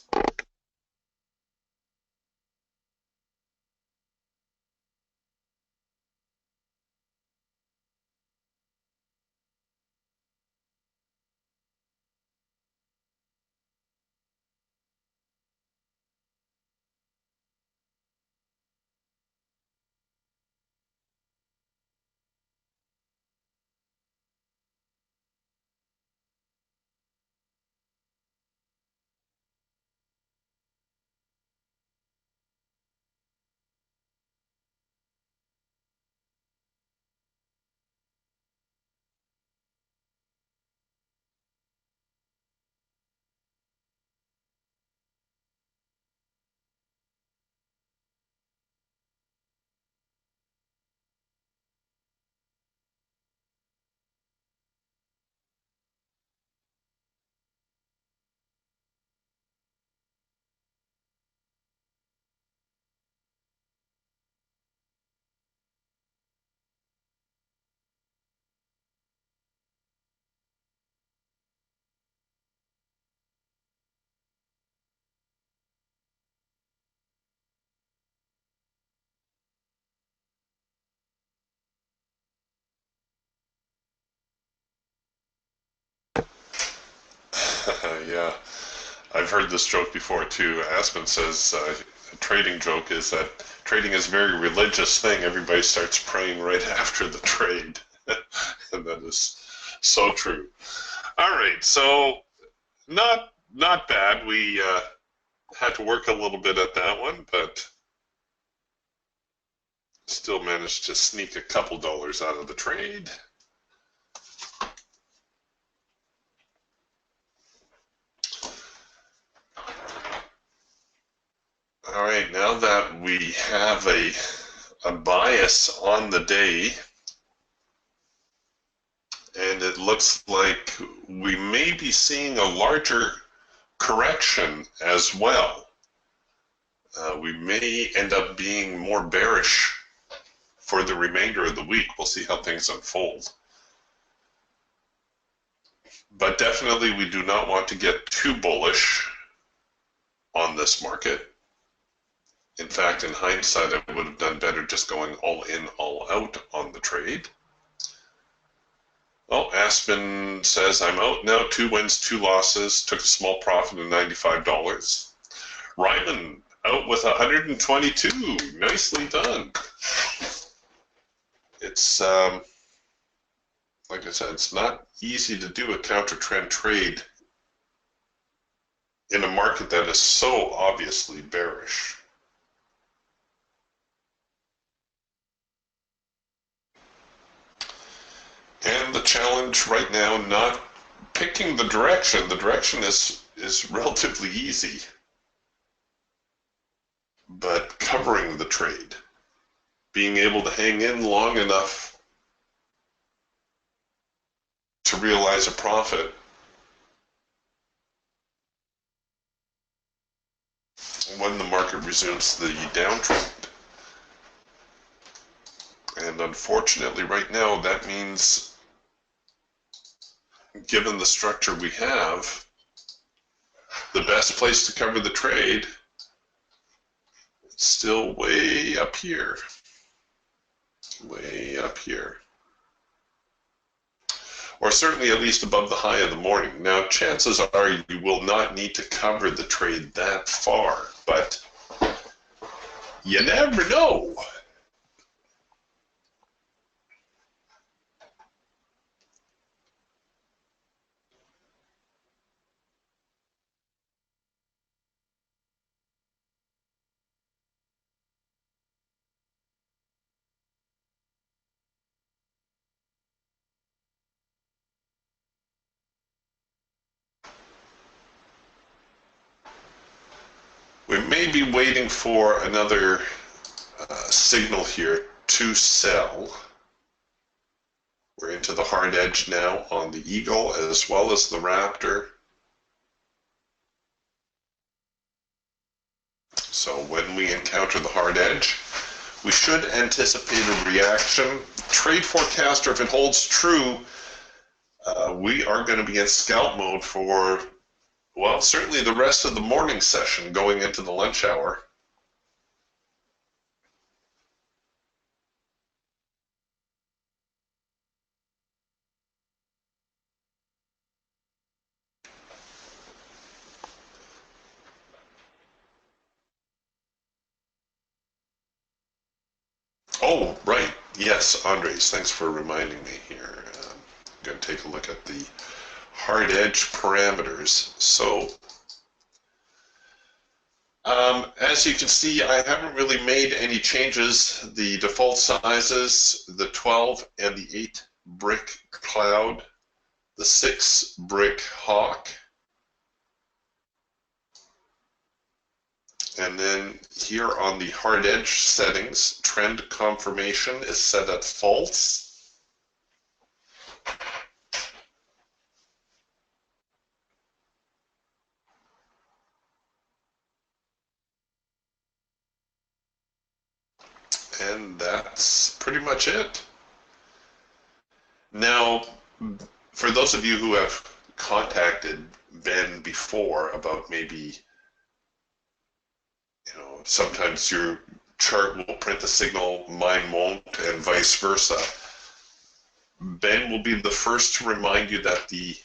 Yeah, I've heard this joke before too. Aspen says a trading joke is that trading is a very religious thing. Everybody starts praying right after the trade. And that is so true. All right, so not bad. We had to work a little bit at that one, but still managed to sneak a couple dollars out of the trade. All right, now that we have a bias on the day, and it looks like we may be seeing a larger correction as well. We may end up being more bearish for the remainder of the week. We'll see how things unfold. But definitely we do not want to get too bullish on this market. In fact, in hindsight, I would have done better just going all in, all out on the trade. Well, Aspen says, I'm out now, 2 wins, 2 losses, took a small profit of $95. Ryman out with 122. Nicely done. It's, like I said, it's not easy to do a counter trend trade in a market that is so obviously bearish. And the challenge right now, not picking the direction. The direction is relatively easy, but covering the trade, being able to hang in long enough to realize a profit when the market resumes the downtrend. And unfortunately right now that means, given the structure we have, the best place to cover the trade is still way up here. Way up here. Or certainly at least above the high of the morning. Now, chances are you will not need to cover the trade that far, but you never know. We may be waiting for another signal here to sell. We're into the hard edge now on the Eagle as well as the Raptor. So when we encounter the hard edge, we should anticipate a reaction. Trade forecaster, if it holds true, we are going to be in scalp mode for, well, certainly the rest of the morning session going into the lunch hour. Oh, right. Yes, Andres, thanks for reminding me here. I'm going to take a look at the hard edge parameters. So, as you can see, I haven't really made any changes. The default sizes, the 12 and the 8 brick cloud, the 6 brick hawk, and then here on the hard edge settings, trend confirmation is set at false. And that's pretty much it. Now, for those of you who have contacted Ben before about maybe, sometimes your chart will print the signal, mine won't, and vice versa. Ben will be the first to remind you that the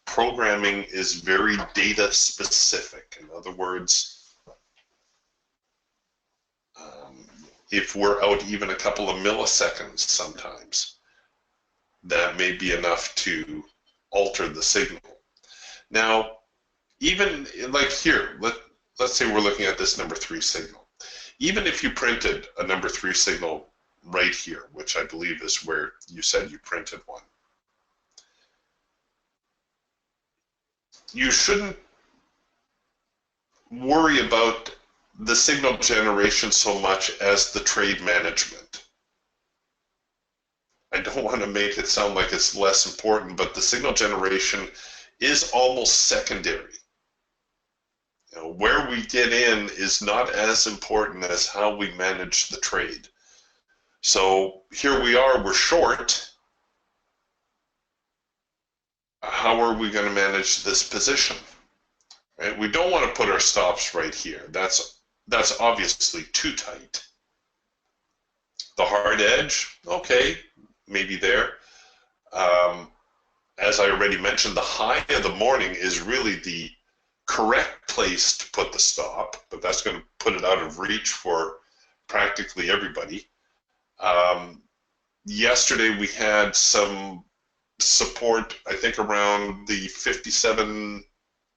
programming is very data specific. In other words, if we're out even a couple of milliseconds sometimes, that may be enough to alter the signal. Now, even like here, let's say we're looking at this number 3 signal. Even if you printed a number 3 signal right here, which I believe is where you said you printed one, you shouldn't worry about the signal generation so much as the trade management. I don't want to make it sound like it's less important, but the signal generation is almost secondary. Where we get in is not as important as how we manage the trade. So here we are, we're short. How are we going to manage this position? Right? We don't want to put our stops right here. That's obviously too tight. The hard edge, okay, maybe there. As I already mentioned, the high of the morning is really the correct place to put the stop, but that's going to put it out of reach for practically everybody. Yesterday we had some support, I think around the 57,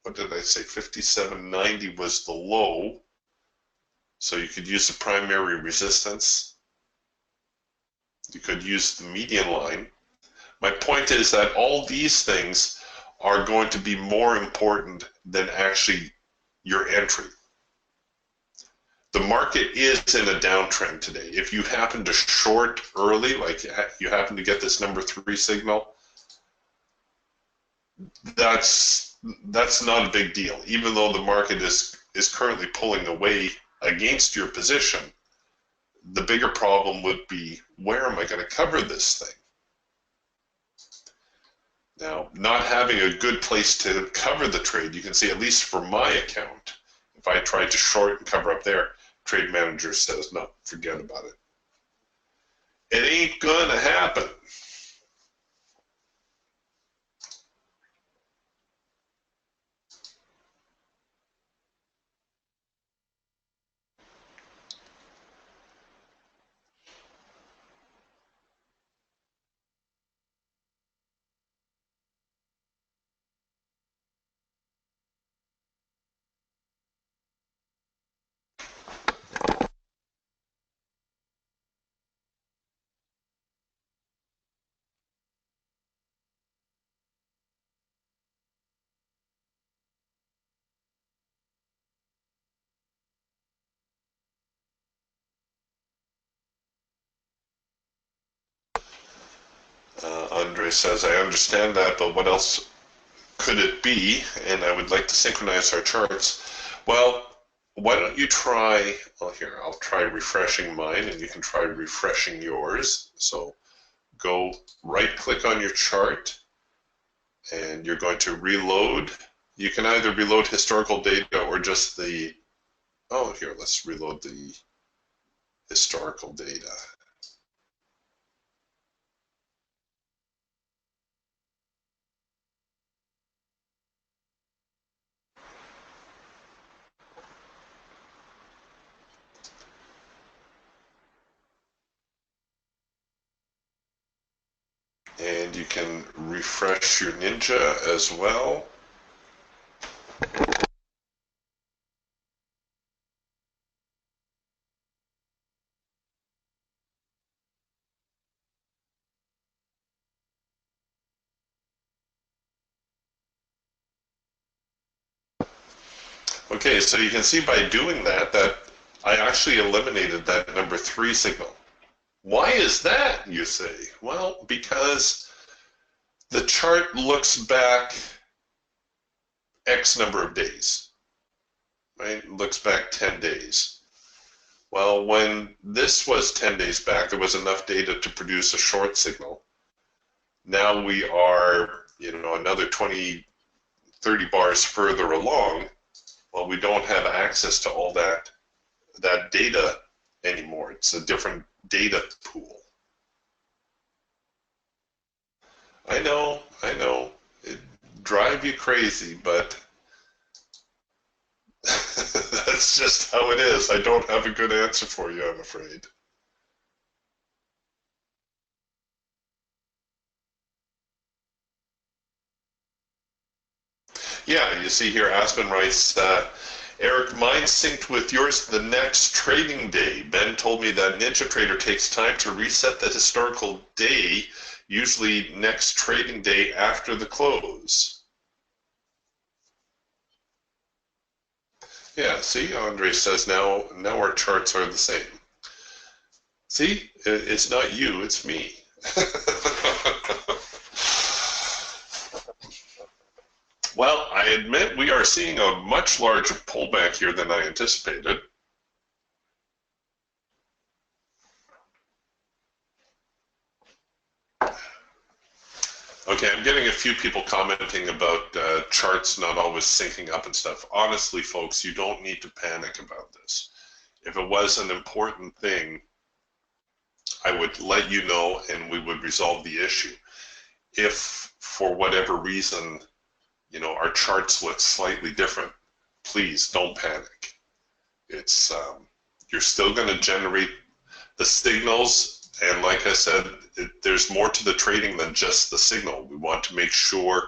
what did I say, 57.90 was the low. So you could use the primary resistance. You could use the median line. My point is that all these things are going to be more important than actually your entry. The market is in a downtrend today. If you happen to short early, like you happen to get this number 3 signal, that's not a big deal. Even though the market is currently pulling away against your position, the bigger problem would be, where am I going to cover this thing? Now, not having a good place to cover the trade, you can see, at least for my account, if I tried to short and cover up there, Trade Manager says, no, forget about it. It ain't gonna happen. Andre says, I understand that, but what else could it be? And I would like to synchronize our charts. Well, why don't you try, well, here, I'll try refreshing mine, and you can try refreshing yours. So go right-click on your chart, and you're going to reload. You can either reload historical data or just the, oh, here, let's reload the historical data. And you can refresh your Ninja as well. Okay, so you can see by doing that, I actually eliminated that number 3 signal. Why is that, you say? Well, because the chart looks back X number of days, right? It looks back 10 days. Well, when this was 10 days back, there was enough data to produce a short signal. Now we are, another 20, 30 bars further along. Well, we don't have access to all that data anymore. It's a different data pool. I know, it drives you crazy, but that's just how it is. I don't have a good answer for you, I'm afraid. Yeah, you see here, Aspen writes, Eric, mine synced with yours the next trading day. Ben told me that NinjaTrader takes time to reset the historical day, usually next trading day after the close. Yeah, see, Andre says now our charts are the same. See, it's not you, it's me. Well, I admit we are seeing a much larger pullback here than I anticipated. Okay, I'm getting a few people commenting about charts not always syncing up and stuff. Honestly, folks, you don't need to panic about this. If it was an important thing, I would let you know and we would resolve the issue. If, for whatever reason, our charts look slightly different, please don't panic. It's you're still going to generate the signals, and like I said, there's more to the trading than just the signal. We want to make sure,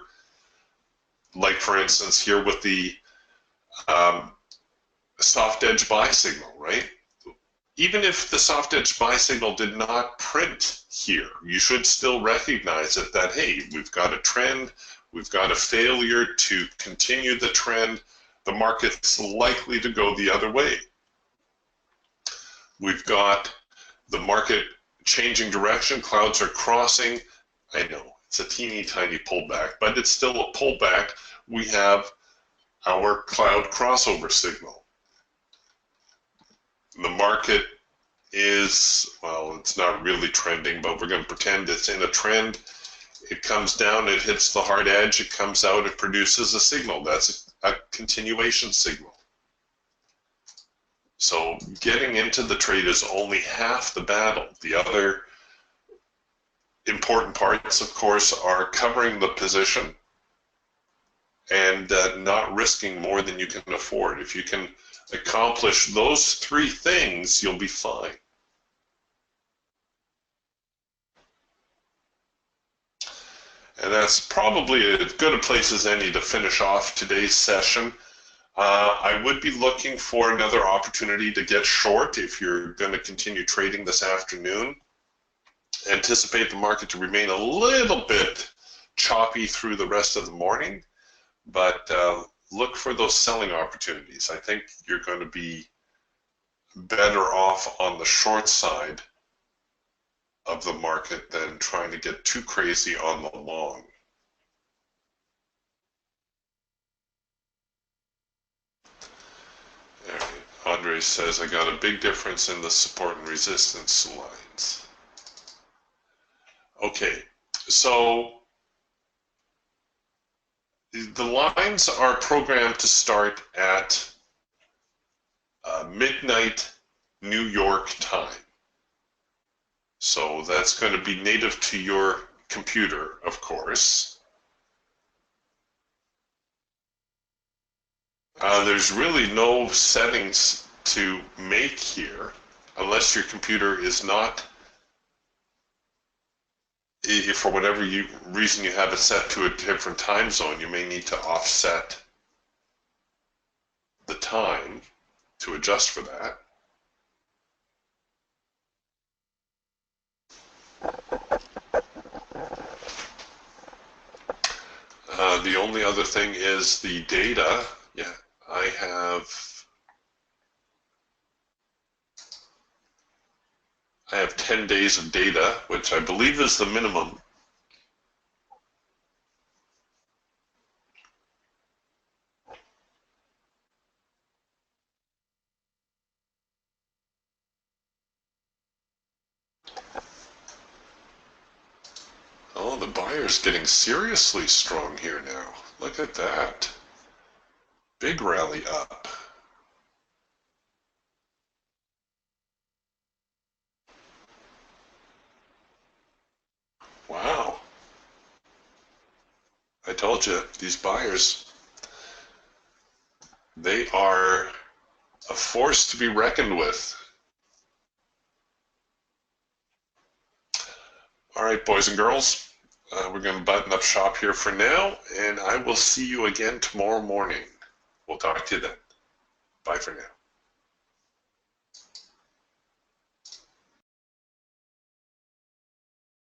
like for instance here with the soft edge buy signal, right? Even if the soft edge buy signal did not print here, you should still recognize it that, hey, we've got a trend, we've got a failure to continue the trend, the market's likely to go the other way. We've got the market changing direction, clouds are crossing. I know, it's a teeny tiny pullback, but it's still a pullback. We have our cloud crossover signal. The market is, well, it's not really trending, but we're going to pretend it's in a trend. It comes down, it hits the hard edge, it comes out, it produces a signal. That's a continuation signal. So getting into the trade is only half the battle. The other important parts, of course, are covering the position and not risking more than you can afford. If you can accomplish those 3 things, you'll be fine. And that's probably as good a place as any to finish off today's session. I would be looking for another opportunity to get short if you're going to continue trading this afternoon. Anticipate the market to remain a little bit choppy through the rest of the morning, but look for those selling opportunities. I think you're going to be better off on the short side of the market than trying to get too crazy on the long. All right. Andre says, I got a big difference in the support and resistance lines. Okay, so the lines are programmed to start at midnight New York time. So that's going to be native to your computer, of course. There's really no settings to make here unless your computer is not, if for whatever reason you have it set to a different time zone, you may need to offset the time to adjust for that. The only other thing is the data. Yeah, I have 10 days of data, which I believe is the minimum. Oh, the buyer's getting seriously strong here now. Look at that. Big rally up. Wow. I told you, these buyers, they are a force to be reckoned with. All right, boys and girls, we're going to button up shop here for now, and I will see you again tomorrow morning. We'll talk to you then. Bye for now.